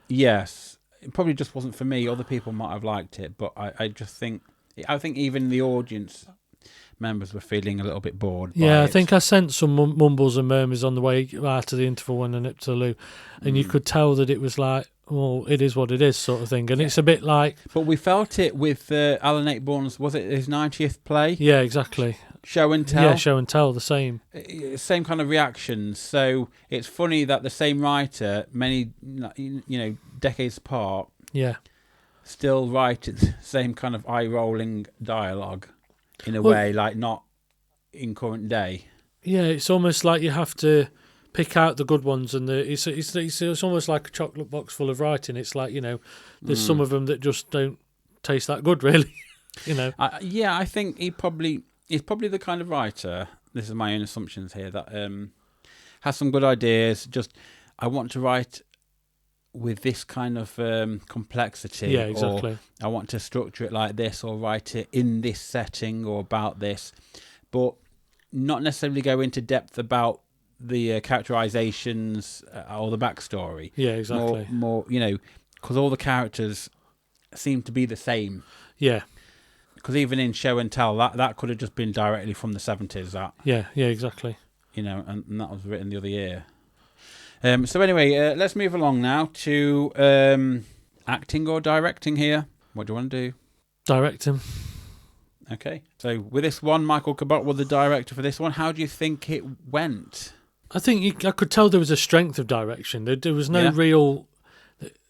Yes. It probably just wasn't for me. Other people might have liked it, but I think even the audience members were feeling a little bit bored. Yeah, I think I sensed some mumbles and murmurs on the way out of the interval when I nipped to the loo, and you could tell that it was like, well, it is what it is sort of thing. And it's a bit like... But we felt it with Alan Ayckbourn's, was it his 90th play? Yeah, exactly. Show and Tell. Yeah, Show and Tell, the same. Same kind of reactions. So it's funny that the same writer, many decades apart, still writes the same kind of eye-rolling dialogue in a way, like not in current day. Yeah, it's almost like you have to pick out the good ones, and it's almost like a chocolate box full of writing. It's like, you know, there's some of them that just don't taste that good, really. You know. I think he's probably the kind of writer. This is my own assumptions here, that has some good ideas. Just, I want to write with this kind of complexity. Yeah, exactly. Or I want to structure it like this, or write it in this setting, or about this, but not necessarily go into depth about the characterizations or the backstory. Yeah, exactly. More, you know, because all the characters seem to be the same. Yeah. Because even in Show and Tell, that could have just been directly from the 70s. Yeah, exactly. You know, and that was written the other year. So anyway, let's move along now to acting or directing here. What do you want to do? Directing. Okay. So with this one, Michael Cabot was the director for this one. How do you think it went? I think I could tell there was a strength of direction. There was no real...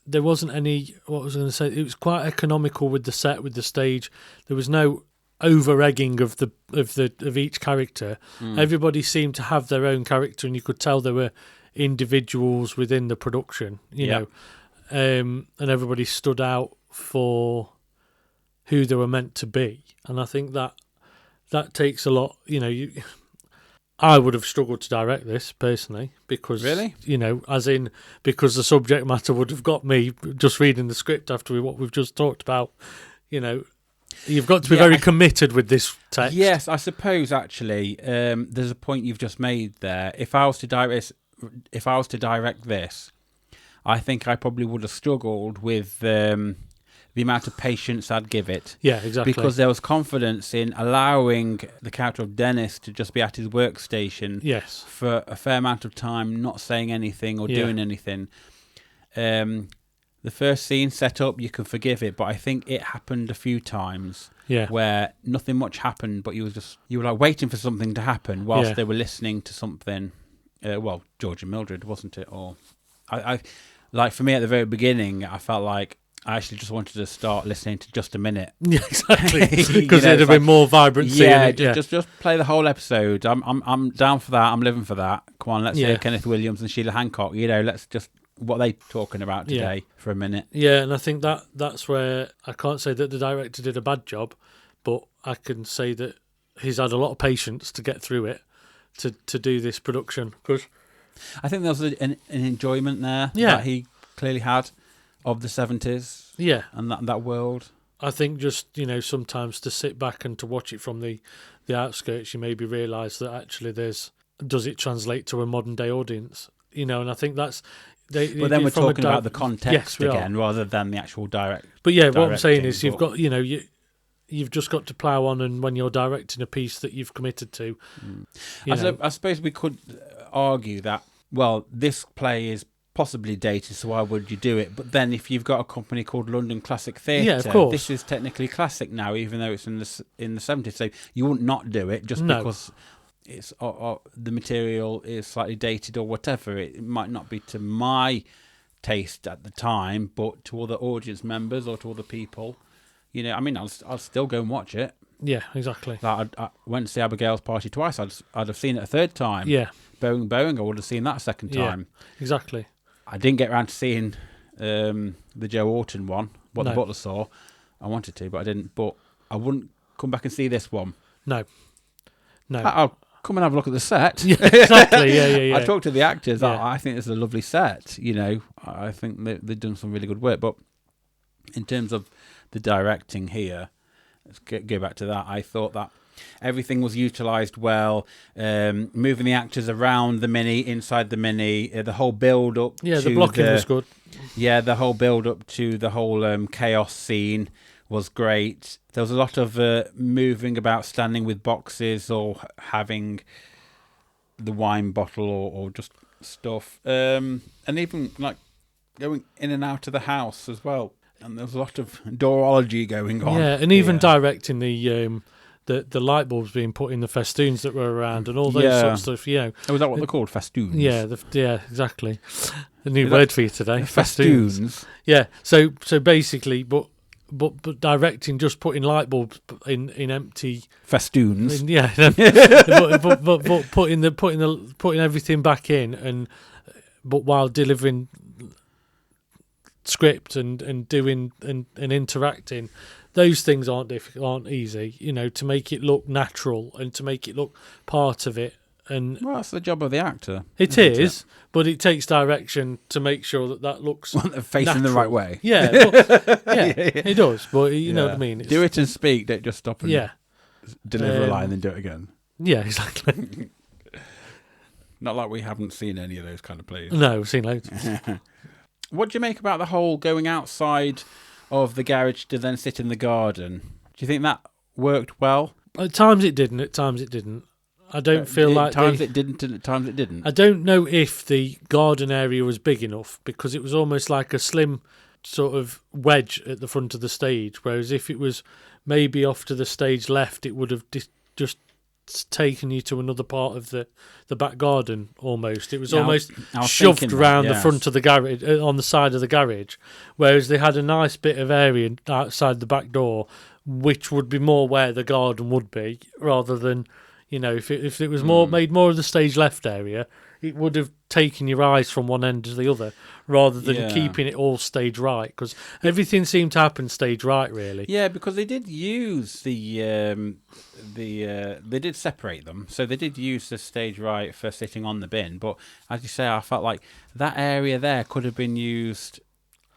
There wasn't any... What was I going to say? It was quite economical with the set, with the stage. There was no over-egging of each character. Everybody seemed to have their own character, and you could tell there were individuals within the production, you know, and everybody stood out for who they were meant to be. And I think that takes a lot, you know. I would have struggled to direct this personally, because you know, as in, because the subject matter would have got me just reading the script after what we've just talked about. You know, you've got to be very committed with this text. Yes, I suppose actually, there's a point you've just made there. If I was to direct this, I think I probably would have struggled with the amount of patience I'd give it. Yeah, exactly. Because there was confidence in allowing the character of Dennis to just be at his workstation for a fair amount of time, not saying anything or doing anything. The first scene set up, you can forgive it, but I think it happened a few times where nothing much happened, but you were like waiting for something to happen whilst they were listening to something. Well, George and Mildred, wasn't it? Or I like, for me at the very beginning, I felt like I actually just wanted to start listening to Just a Minute. Yeah, exactly. Because it'd have been more vibrancy. Just play the whole episode. I'm down for that. I'm living for that. Come on, let's hear Kenneth Williams and Sheila Hancock. You know, let's just what are they talking about today for a minute. Yeah, and I think that's where I can't say that the director did a bad job, but I can say that he's had a lot of patience to get through it to do this production. Because I think there was an enjoyment there that he clearly had of the 70s Yeah, and that world. I think just, sometimes to sit back and to watch it from the outskirts, you maybe realise that actually does it translate to a modern day audience? And I think that's... But then we're talking about the context again, rather than the actual direct. But yeah, what I'm saying directing, is you've got, you've just got to plough on, and when you're directing a piece that you've committed to, I suppose we could argue that, well, this play is possibly dated, so why would you do it? But then if you've got a company called London Classic Theatre, yeah, of course, this is technically classic now, even though it's in the 70s. So you wouldn't not do it just because it's the material is slightly dated or whatever. It might not be to my taste at the time, but to other audience members or to other people, I'll still go and watch it. Yeah, exactly. Like I went to see Abigail's Party twice. I'd have seen it a third time. Yeah, Boeing, I would have seen that a second time. Yeah, exactly. I didn't get around to seeing the Joe Orton one, what the Butler saw. I wanted to, but I didn't. But I wouldn't come back and see this one. No. I'll come and have a look at the set. Yeah, exactly. Yeah. I talked to the actors. Yeah. I think it's a lovely set. I think they've done some really good work. But in terms of the directing here, let's go back to that. I thought that everything was utilised well, moving the actors around the mini, inside the mini, the whole build-up. Yeah, the blocking was good. Yeah, the whole build-up to the whole chaos scene was great. There was a lot of moving about, standing with boxes or having the wine bottle or just stuff. And even like going in and out of the house as well. And there was a lot of doorology going on. Yeah, and even directing the light bulbs being put in the festoons that were around and all those sorts of stuff, Oh, is that what they're called? Festoons? Yeah, exactly. A new word for you today. Festoons. Yeah, so basically, but directing, just putting light bulbs in empty festoons. but putting everything back in, but while delivering script and doing and interacting, those things aren't easy. To make it look natural and to make it look part of it. And well, that's the job of the actor. It is, but it takes direction to make sure that looks facing natural. The right way. Yeah, it does. But you know what I mean. Do it and speak. Don't just stop and deliver a line and then do it again. Yeah, exactly. Not like we haven't seen any of those kind of plays. No, we've seen loads. What do you make about the whole going outside of the garage to then sit in the garden? Do you think that worked well? At times it didn't. At times it didn't. I don't feel like... At times it didn't, and at times it didn't. I don't know if the garden area was big enough, because it was almost like a slim sort of wedge at the front of the stage, whereas if it was maybe off to the stage left, it would have just taken you to another part of the back garden almost. It was almost I was shoved around the front of the garage, on the side of the garage, whereas they had a nice bit of area outside the back door, which would be more where the garden would be, rather than... if it was made more of the stage left area, it would have taken your eyes from one end to the other, rather than keeping it all stage right, because everything seemed to happen stage right, really. Yeah, because they did use they did separate them, so they did use the stage right for sitting on the bin. But as you say, I felt like that area there could have been used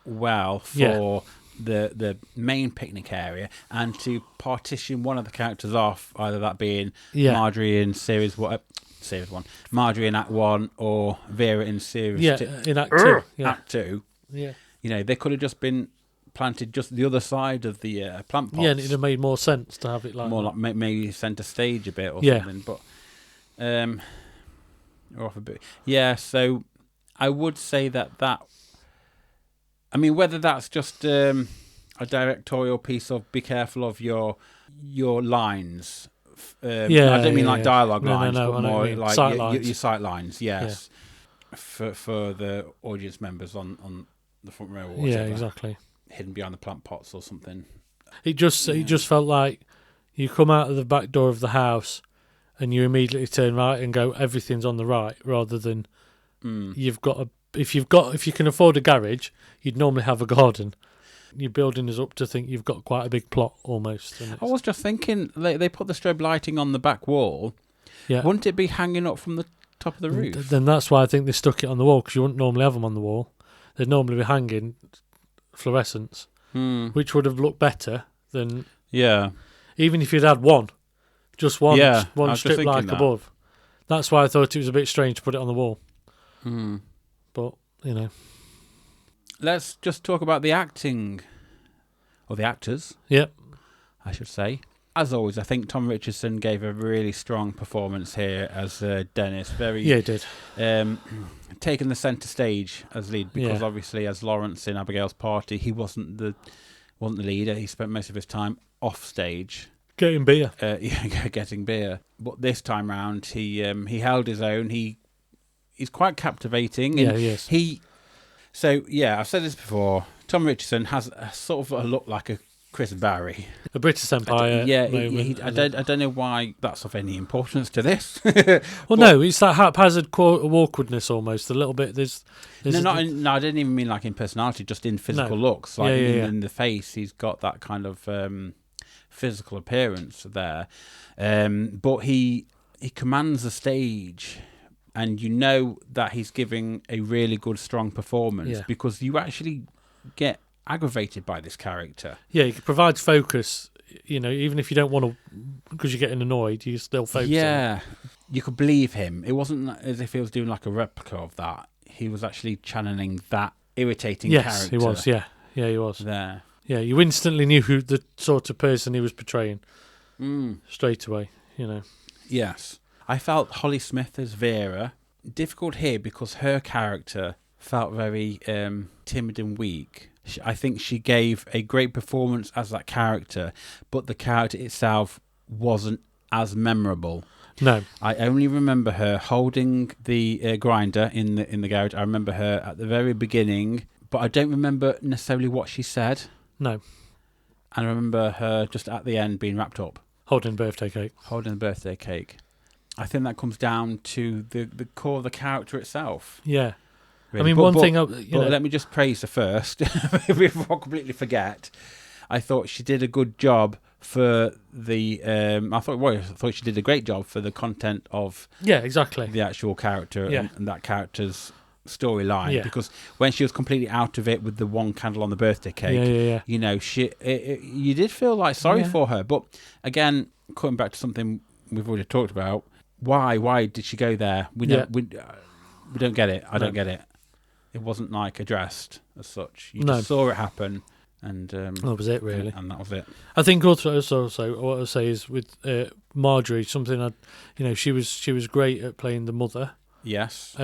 well for the main picnic area, and to partition one of the characters off, either that being Marjorie in series one, Marjorie in Act 1, or Vera in series 2. In Act 2. Act 2. Yeah. They could have just been planted just the other side of the plant pots. Yeah, and it would have made more sense to have it like more that. like maybe centre stage a bit or something. But or off a bit. Yeah, so I would say that. I mean, whether that's just a directorial piece of be careful of your lines. I don't mean like dialogue lines, but more like your sight lines. Yes, for the audience members on the front row or whatever. Yeah, exactly. Hidden behind the plant pots or something. It just felt like you come out of the back door of the house and you immediately turn right and go, everything's on the right, rather than you've got a. If you can afford a garage, you'd normally have a garden. You're building us up to think you've got quite a big plot almost. I was just thinking, they put the strobe lighting on the back wall. Yeah. Wouldn't it be hanging up from the top of the roof? Then that's why I think they stuck it on the wall, because you wouldn't normally have them on the wall. they'd normally be hanging fluorescents, which would have looked better than Yeah. even if you'd had one, just one, Yeah, I one was just strip thinking like that. above. That's why I thought it was a bit strange to put it on the wall. But Let's just talk about the acting, or the actors, yep, I should say. As always, I think Tom Richardson gave a really strong performance here as Dennis. Very, yeah, it did. Taking the centre stage as lead, because Yeah. obviously as Lawrence in Abigail's Party, he wasn't the leader. He spent most of his time off stage. Getting beer. Getting beer. But this time round, he held his own. He's quite captivating. Yeah, And he is. So yeah, I've said this before. Tom Richardson has a sort of a look like a Chris Barry. The British Empire. moment, I don't know why that's of any importance to this. Well, no, it's that haphazard awkwardness almost. A little bit. There's No, I didn't even mean like in personality, just in physical looks. Like in the face, he's got that kind of physical appearance there. But he commands the stage, and you know that he's giving a really good, strong performance because you actually get aggravated by this character. Yeah, he provides focus. Even if you don't want to, because you're getting annoyed, you still focus. Yeah, you could believe him. It wasn't as if he was doing like a replica of that. He was actually channeling that irritating character. Yes, he was. Yeah, he was. There. Yeah, you instantly knew who the sort of person he was portraying straight away. Yes. I felt Holly Smith as Vera difficult here because her character felt very timid and weak. I think she gave a great performance as that character, but the character itself wasn't as memorable. No, I only remember her holding the grinder in the garage. I remember her at the very beginning, but I don't remember necessarily what she said. no, And I remember her just at the end being wrapped up, holding birthday cake. holding the birthday cake. I think that comes down to the core of the character itself. Yeah, Really. I mean, But- one thing. But let me just praise her first, before I completely forget. I thought she did a good job for the. I thought she did a great job for the content of Yeah, exactly. the actual character Yeah. and that character's storyline. Yeah. Because when she was completely out of it with the one candle on the birthday cake, Yeah. you know, you did feel like sorry Yeah. for her. But again, coming back to something we've already talked about, why did she go there? We don't get it. I don't get it. It wasn't like addressed as such. You just saw it happen, and That was it, really. and that was it. I think also what I say is with Marjorie, something she was great at playing the mother. Yes.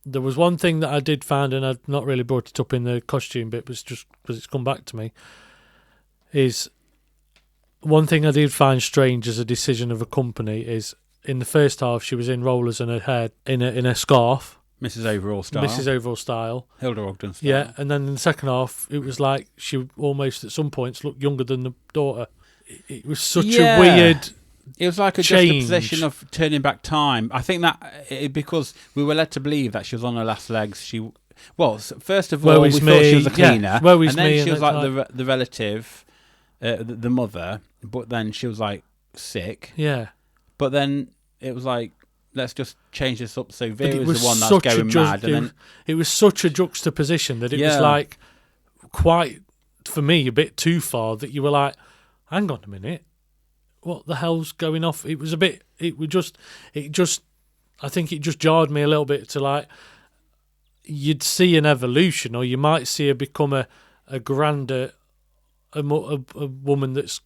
There was one thing that I did find, and I'd not really brought it up in the costume bit, was just because it's come back to me. Is one thing I did find strange as a decision of a company is in the first half she was in rollers and her hair in a scarf, Mrs. Overall style. Mrs. Overall style. Hilda Ogden style. Yeah, and then in the second half, it was like she almost at some points looked younger than the daughter. It was such a weird. It was like a change. juxtaposition of turning back time. I think that because we were led to believe that she was on her last legs. First of all, we thought she was a cleaner, Woe is and then me, she was and like the relative, the mother. But then she was like sick. Yeah. But then it was like, let's just change this up so But Vera's the one that's going mad. And then it was such a juxtaposition that it was like quite, for me, a bit too far that you were like, hang on a minute, what the hell's going off? I think it just jarred me a little bit to like, you'd see an evolution, or you might see her become a grander, a woman that's,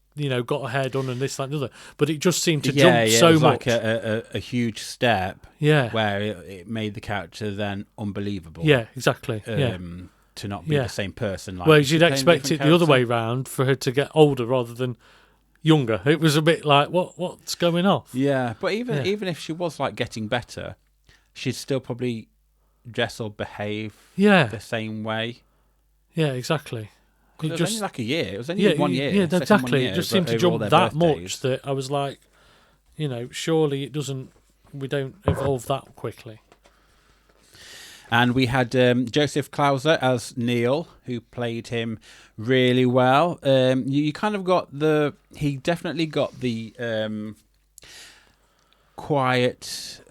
got her hair done and this, that and the other. But it just seemed to jump so it was much. like a huge step. Yeah. Where it made the character then unbelievable. Yeah, exactly. To not be the same person. Like, Whereas you'd expect it the other way round for her to get older rather than younger. It was a bit like, what's going off? Yeah, but even if she was like getting better, she'd still probably dress or behave the same way. Yeah, exactly. It was only like a year. It was only 1 year. Yeah, exactly. 1 year, it just seemed to over all jump their that birthdays. much that I was like, surely we don't evolve that quickly. And we had Joseph Klauser as Neil, who played him really well. You kind of got he definitely got the quiet,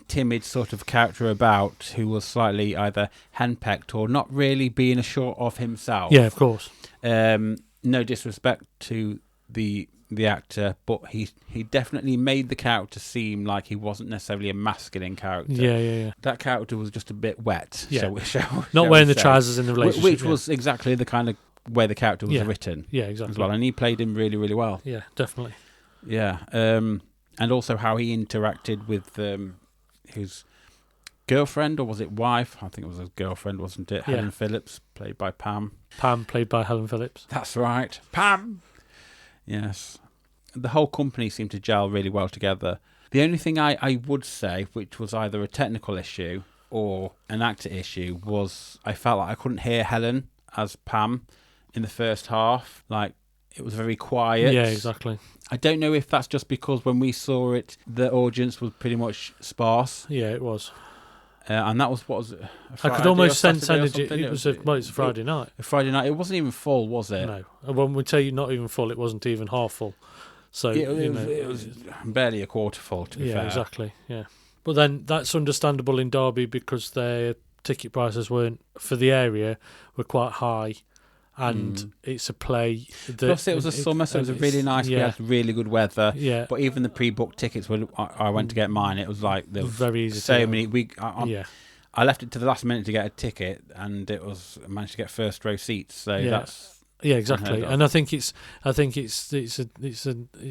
timid sort of character about, who was slightly either henpecked or not really being assured of himself. Yeah, of course. No disrespect to the actor, but he definitely made the character seem like he wasn't necessarily a masculine character. Yeah. That character was just a bit wet. Yeah. Shall Not we wearing the say. trousers in the relationship. Which was exactly the kind of way the character was Yeah. written Yeah, exactly. as well, and he played him really, really well. Yeah, definitely. Yeah, and also how he interacted with his girlfriend, or was it wife? I think it was his girlfriend, wasn't it? Yeah. Helen Phillips, played by Pam. Pam, played by Helen Phillips. That's right, Pam. Yes, the whole company seemed to gel really well together. The only thing I would say, which was either a technical issue or an actor issue, was I felt like I couldn't hear Helen as Pam in the first half. Like, it was very quiet. Yeah, exactly. I don't know if that's just because when we saw it, the audience was pretty much sparse. Yeah, it was. And that was, what was it? I could almost sense energy. It's a Friday night. A Friday night. It wasn't even full, was it? No. And when we tell you not even full, it wasn't even half full. So It was barely a quarter full, to be fair. Yeah, exactly. Yeah. But then that's understandable in Derby because their ticket prices weren't, for the area, were quite high. And it's a play. Plus, it was a summer, so it was really nice. Yeah. We had really good weather. Yeah. But even the pre-booked tickets, when I went to get mine, it was like there was very easy. so to many. Yeah. I left it to the last minute to get a ticket, and I managed to get first row seats. So Yeah. that's Yeah, exactly. unheard of. And I think it's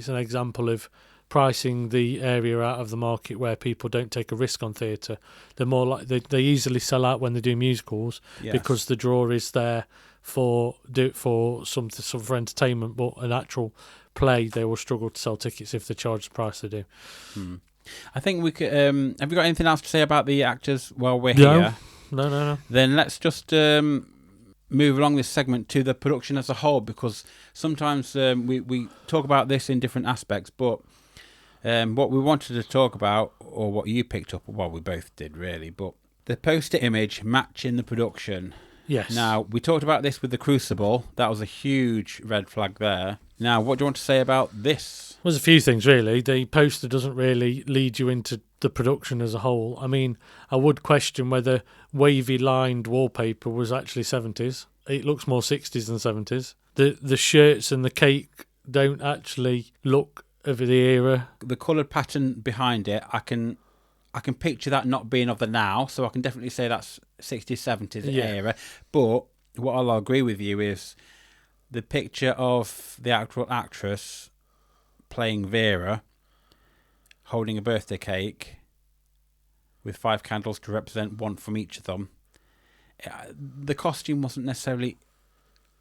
an example of pricing the area out of the market where people don't take a risk on theatre. They're more like they easily sell out when they do musicals Yes. because the draw is there for some for entertainment, but an actual play they will struggle to sell tickets if they charge the price they do. I think we could. Have you got anything else to say about the actors while we're No. here? No. Then let's just move along this segment to the production as a whole, because sometimes we talk about this in different aspects, but what we wanted to talk about, or what you picked up, well, we both did really, but the poster image matching the production. Yes. Now, we talked about this with The Crucible. That was a huge red flag there. Now, what do you want to say about this? There's a few things, really. The poster doesn't really lead you into the production as a whole. I mean, I would question whether wavy-lined wallpaper was actually 70s. It looks more 60s than 70s. The shirts and the cake don't actually look of the era. The coloured pattern behind it, I can picture that not being of the now, so I can definitely say that's 60s, 70s era. But what I'll agree with you is the picture of the actual actress playing Vera holding a birthday cake with 5 candles to represent one from each of them. The costume wasn't necessarily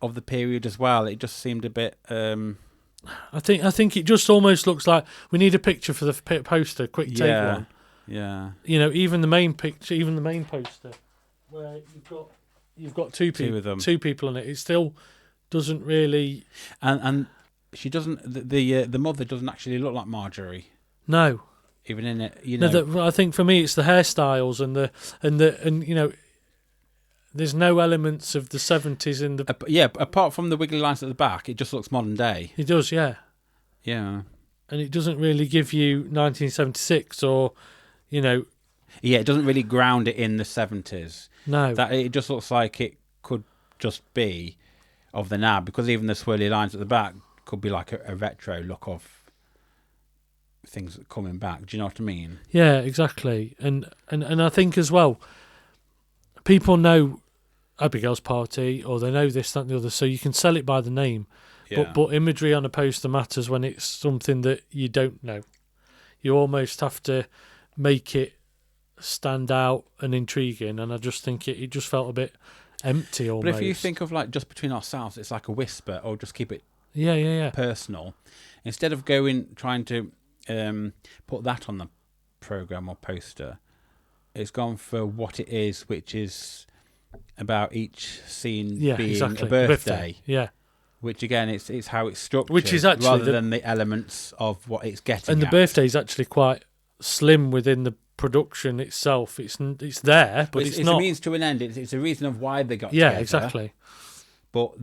of the period as well. It just seemed a bit... I think it just almost looks like we need a picture for the poster. Quick take one. Yeah. You know, even the main picture, even the main poster, where you've got two people on it. It still doesn't really. And she doesn't. The mother doesn't actually look like Marjorie. No. Even in it, you know. No, I think for me it's the hairstyles and you know, there's no elements of the 70s in the. Yeah, apart from the wiggly lines at the back, it just looks modern day. It does, yeah. Yeah. And it doesn't really give you 1976 or, you know. Yeah, it doesn't really ground it in the 70s. No. That it just looks like it could just be of the now, because even the swirly lines at the back could be like a retro look of things coming back. Do you know what I mean? Yeah, exactly. And I think as well, people know Abigail's Party, or they know this, that, and the other, so you can sell it by the name. Yeah. But imagery on a poster matters when it's something that you don't know. You almost have to make it stand out and intriguing, and I just think it just felt a bit empty almost. But if you think of like just between ourselves, it's like a whisper, or just keep it yeah personal. Instead of trying to put that on the programme or poster, it's gone for what it is, which is about each scene being a birthday. Yeah. Which again, it's how it's structured, which is actually rather than the elements of what it's getting. And the at. birthday is actually quite slim within the production itself. It's there, but it's not. It's a means to an end. It's a reason of why they got Yeah, together. exactly. but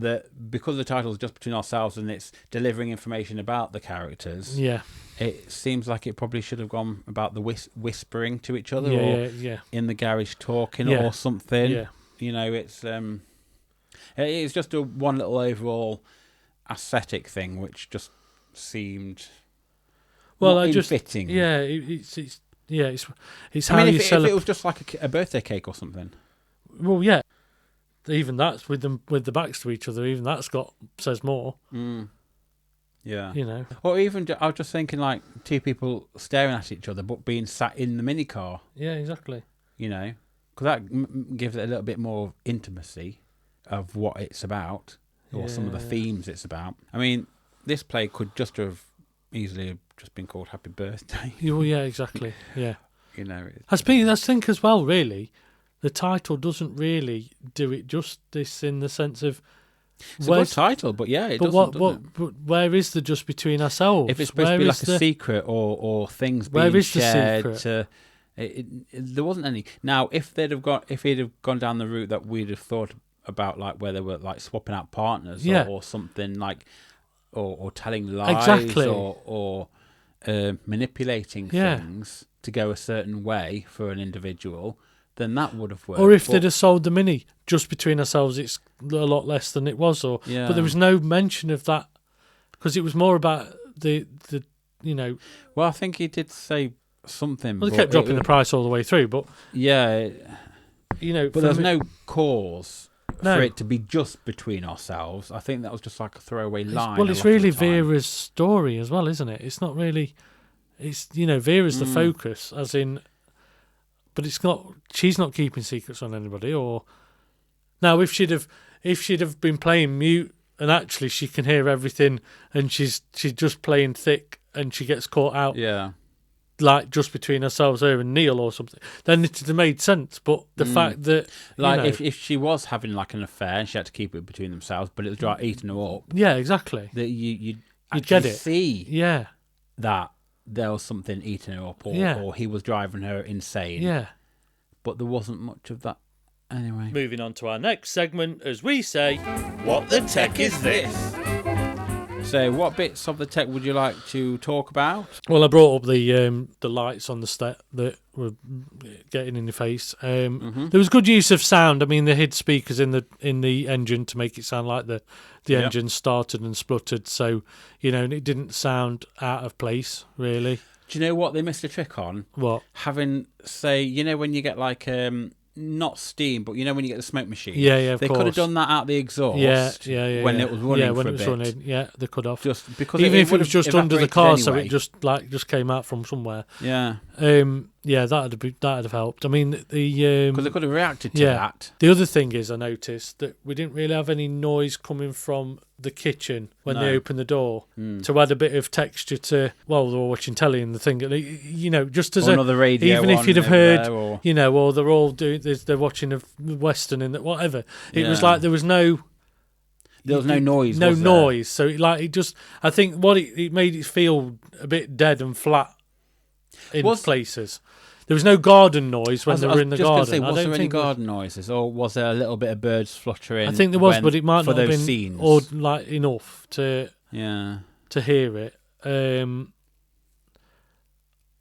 because the title is Just Between Ourselves and it's delivering information about the characters, Yeah. it seems like it probably should have gone about the whispering to each other, Yeah, or yeah. in the garage talking, Yeah. or something. Yeah. You know, it's just a one little overall aesthetic thing, which just seemed not fitting. Yeah, it's I how mean, you if celebrate. it was just like a birthday cake or something. Well, yeah. Even that's with the backs to each other. Even that's says more. Yeah. You know. Or even, I was just thinking like two people staring at each other but being sat in the minicar, Yeah, exactly. you know, because that gives it a little bit more intimacy of what it's about, or some of the Yeah. themes it's about. I mean, this play could just have easily just been called Happy Birthday. Well, yeah, exactly. Yeah. You know, I think as well. Really, the title doesn't really do it justice in the sense of. it's a good title, but yeah, it But doesn't. but where is the just between ourselves? If it's supposed to be like a secret or things Where being is the shared, secret? there wasn't any. Now, if he'd have gone down the route that we'd have thought about, like where they were like swapping out partners, Yeah. or something like, or telling lies, Exactly. or manipulating Yeah. things to go a certain way for an individual, then that would have worked. Or if But- they'd have sold the mini just between ourselves, it's a lot less than it was. But Yeah. there was no mention of that because it was more about the you know. well, I think he did say something. Well, they but kept dropping it- the price all the way through, but Yeah, you know. but there's no cause No. for it to be just between ourselves. I think that was just like a throwaway line. Well, a it's lot of really the time. Vera's story as well, isn't it? It's not really. It's Vera's the focus, as in. But it's not. She's not keeping secrets on anybody. Or now, if she'd have been playing mute and actually she can hear everything, and she's just playing thick, and she gets caught out, Yeah, like just between ourselves, her and Neil or something, then it would have made sense. But the fact that like you know, if she was having like an affair and she had to keep it between themselves, but it was like eating her up, yeah, exactly, that you'd get actually it. see yeah, that there was something eating her up, Yeah. or he was driving her insane. yeah. But there wasn't much of that anyway. Moving on to our next segment, as we say, what the tech is this? So, what bits of the tech would you like to talk about? Well, I brought up the lights on the step that were getting in your face. There was good use of sound. I mean, they hid speakers in the engine to make it sound like the Yep. engine started and spluttered. So and it didn't sound out of place really. Do you know what they missed a trick on? What? Having, say, when you get like not steam, but when you get the smoke machine. Yeah, of they course. could have done that out the exhaust. Yeah. When it was running yeah, when for it a was bit. running. Yeah, they could have. Just because Even if it would was have just under the evaporated car, so anyway. it just came out from somewhere. Yeah, That'd have helped. I mean, because they could have reacted to that. The other thing is, I noticed that we didn't really have any noise coming from the kitchen when they No. opened the door to add a bit of texture to. Well, they were watching telly and the thing, just as Or another radio even if on you'd have over heard, there, or- or they're all doing, they're watching a western and whatever. It was Yeah. like there was no. There was no noise. No was there? noise. So it just. I think what it made it feel a bit dead and flat in places. There was no garden noise when they were in the just gonna garden. say, I was don't there any think garden noises, or was there a little bit of birds fluttering? I think there was, when- but it might for not have those been scenes. or like enough to Yeah, hear it.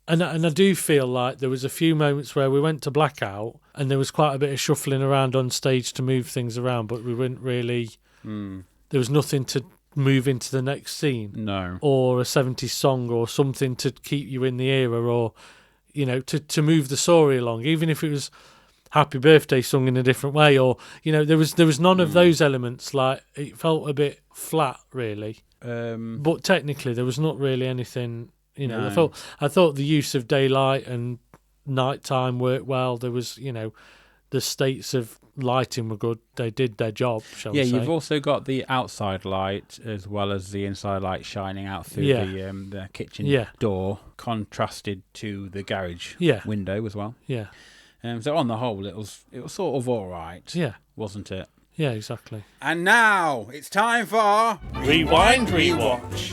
And I do feel like there was a few moments where we went to blackout and there was quite a bit of shuffling around on stage to move things around, but we weren't really. There was nothing to move into the next scene, no. or a 70s song, or something to keep you in the era, or to move the story along, even if it was Happy Birthday sung in a different way, or there was none of those elements. Like, it felt a bit flat, really. But technically, there was not really anything. No. I thought the use of daylight and nighttime worked well. There was, the states of lighting were good. They did their job, shall we say. You've also got the outside light as well as the inside light shining out through the kitchen door, contrasted to the garage window as well. Yeah, So on the whole, it was sort of all right. yeah, Wasn't it? yeah, exactly. And now it's time for Rewind, rewatch.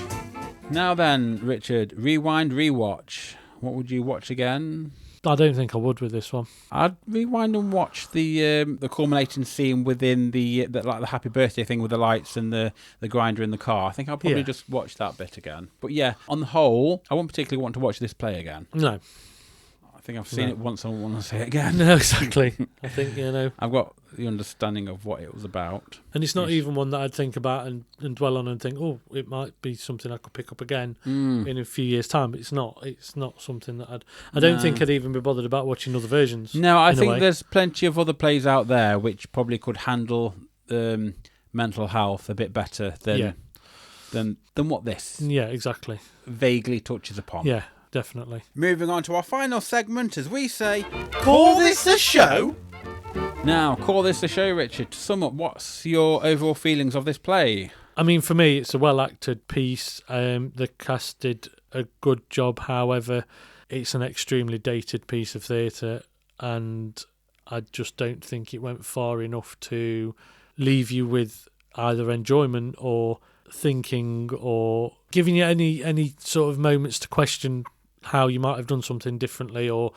Now then, Richard, rewind, rewatch. What would you watch again? I don't think I would with this one. I'd rewind and watch the culminating scene within the happy birthday thing with the lights and the grinder in the car. I think I'll probably just watch that bit again. But yeah, on the whole, I won't particularly want to watch this play again. No. I think I've seen it once and I want to see it again. No, exactly. I think, I've got the understanding of what it was about. And it's not even one that I'd think about and dwell on and think, oh, it might be something I could pick up again in a few years' time. It's not something that I don't think I'd even be bothered about watching other versions. No, I think there's plenty of other plays out there which probably could handle mental health a bit better than what this exactly vaguely touches upon. Yeah, definitely. Moving on to our final segment, as we say, Call this a show? Now, call this a show, Richard. To sum up, what's your overall feelings of this play? I mean, for me, it's a well-acted piece. The cast did a good job. However, it's an extremely dated piece of theatre, and I just don't think it went far enough to leave you with either enjoyment or thinking or giving you any sort of moments to question how you might have done something differently, or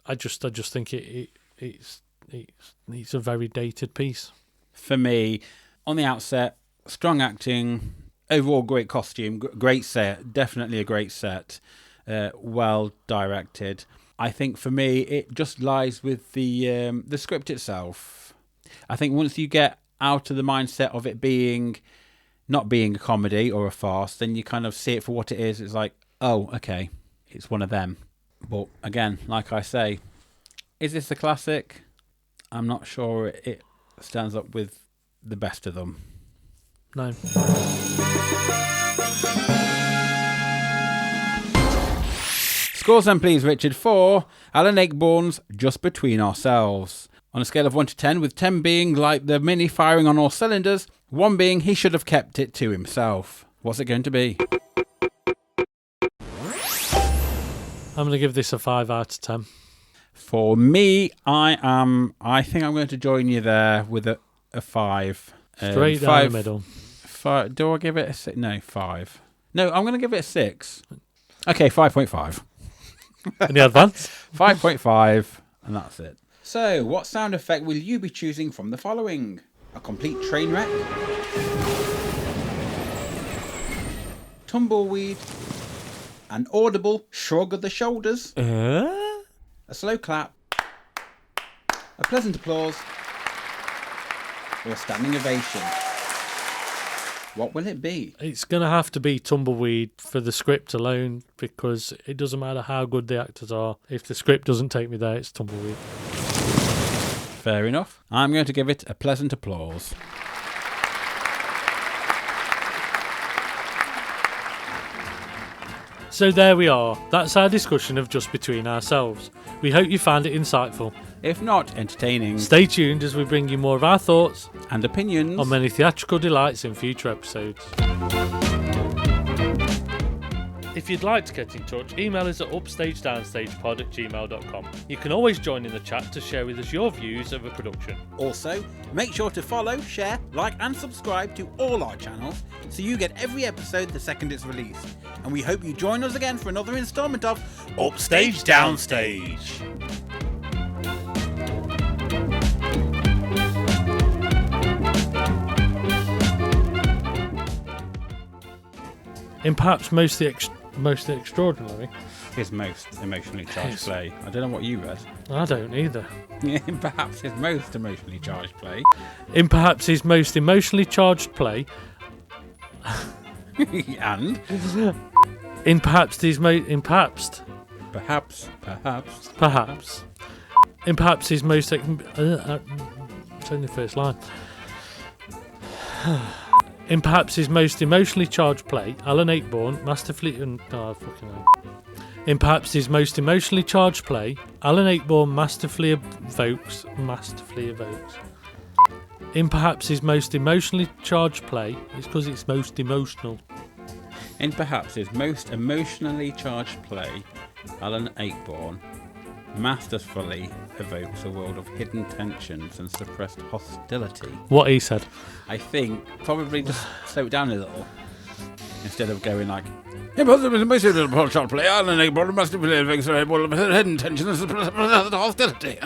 I just think it's a very dated piece. For me, on the outset, strong acting, overall great costume, great set, definitely a great set, well directed. I think for me, it just lies with the script itself. I think once you get out of the mindset of it not being a comedy or a farce, then you kind of see it for what it is. It's like, oh, okay, it's one of them. But again, like I say, is this a classic? I'm not sure it stands up with the best of them. No. Scores then, please, Richard, for Alan Ayckbourn's Just Between Ourselves. On a scale of 1 to 10, with 10 being like the Mini firing on all cylinders, 1 being he should have kept it to himself. What's it going to be? I'm going to give this a 5 out of 10. For me, I think I'm going to join you there with a 5. Straight down the middle. 5. Do I give it a 6? No, 5. No, I'm going to give it a 6. Okay, 5.5. Any advance? 5.5, and that's it. So, what sound effect will you be choosing from the following? A complete train wreck? Tumbleweed? An audible shrug of the shoulders? A slow clap? A pleasant applause? Or a standing ovation? What will it be? It's going to have to be Tumbleweed for the script alone, because it doesn't matter how good the actors are. If the script doesn't take me there, it's Tumbleweed. Fair enough. I'm going to give it a pleasant applause. So there we are. That's our discussion of Just Between Ourselves. We hope you found it insightful. If not, entertaining. Stay tuned as we bring you more of our thoughts and opinions on many theatrical delights in future episodes. If you'd like to get in touch, email us at upstagedownsstagepod@gmail.com. You can always join in the chat to share with us your views of a production. Also, make sure to follow, share, like and subscribe to all our channels so you get every episode the second it's released. And we hope you join us again for another instalment of Upstage Downstage. In perhaps most extraordinary. His most emotionally charged play. I don't know what you read. I don't either. In perhaps his most emotionally charged play. In perhaps his most emotionally charged play. And? In perhaps his Perhaps. In perhaps his most... it's only the first line. In perhaps his most emotionally charged play, Alan Ayckbourn masterfully... In perhaps his most emotionally charged play, Alan Ayckbourn masterfully evokes... In perhaps his most emotionally charged play, it's because it's most emotional. In perhaps his most emotionally charged play, Alan Ayckbourn masterfully evokes a world of hidden tensions and suppressed hostility. What he said. I think probably just slow it down a little instead of going like Impossible, most little shot play. Alan Ayckbourn must have been with hidden tensions and hostility.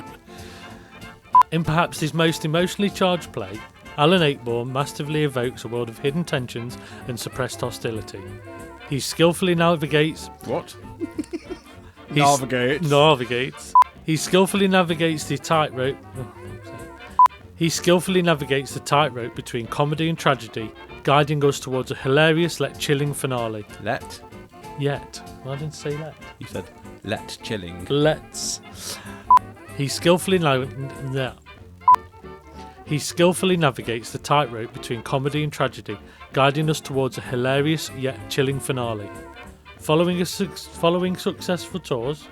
In perhaps his most emotionally charged play, Alan Ayckbourn masterfully evokes a world of hidden tensions and suppressed hostility. He skillfully navigates... What? Navigates. He skillfully navigates the tightrope... He skillfully navigates the tightrope between comedy and tragedy, guiding us towards a hilarious yet chilling finale. Yet. Well, I didn't say let. You said let chilling. Let's. He skillfully navigates the tightrope between comedy and tragedy, guiding us towards a hilarious yet chilling finale. Following successful tours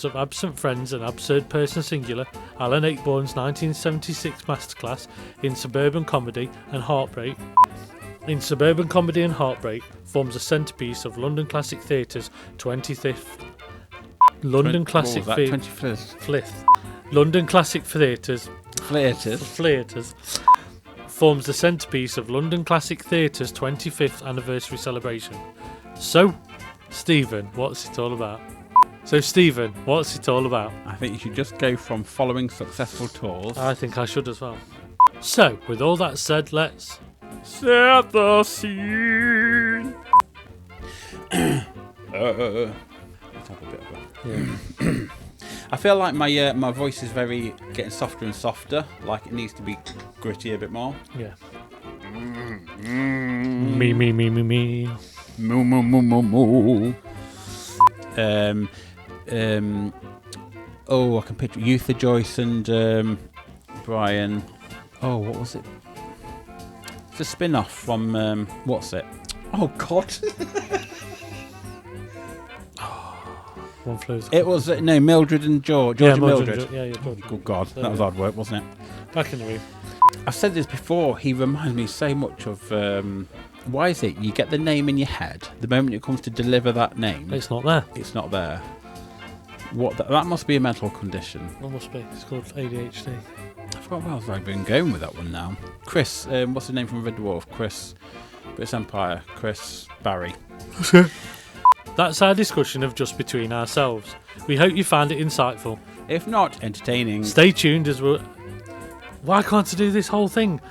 of Absent Friends and Absurd Person Singular, Alan Ayckbourn's 1976 masterclass in suburban comedy and heartbreak forms a centrepiece of London Classic Theatre's 25th London Classic London Classic Theatre's forms the centrepiece of London Classic Theatre's 25th anniversary celebration. So, Stephen, what's it all about? I think you should just go from following successful tours. I think I should as well. So, with all that said, let's set the scene. Let's have a bit of a... I feel like my voice is getting softer and softer. Like it needs to be gritty a bit more. Yeah. Me. Moo moo moo moo moo. I can picture Eutha Joyce and Brian. Oh, what was it? It's a spin-off from what's it? Oh God. One Flew. It was Mildred and George. George and Mildred. George. Good God, that was hard work, wasn't it? Back in the room. I've said this before. He reminds me so much of. Why is it you get the name in your head, the moment it comes to deliver that name, It's not there. it's not there? What? That must be a mental condition. It must be. It's called ADHD. I forgot where I've been going with that one now. Chris, what's the name from Red Dwarf? Chris, British Empire. Chris Barry. That's our discussion of Just Between Ourselves. We hope you found it insightful. If not, entertaining. Stay tuned as we're... Why can't I do this whole thing?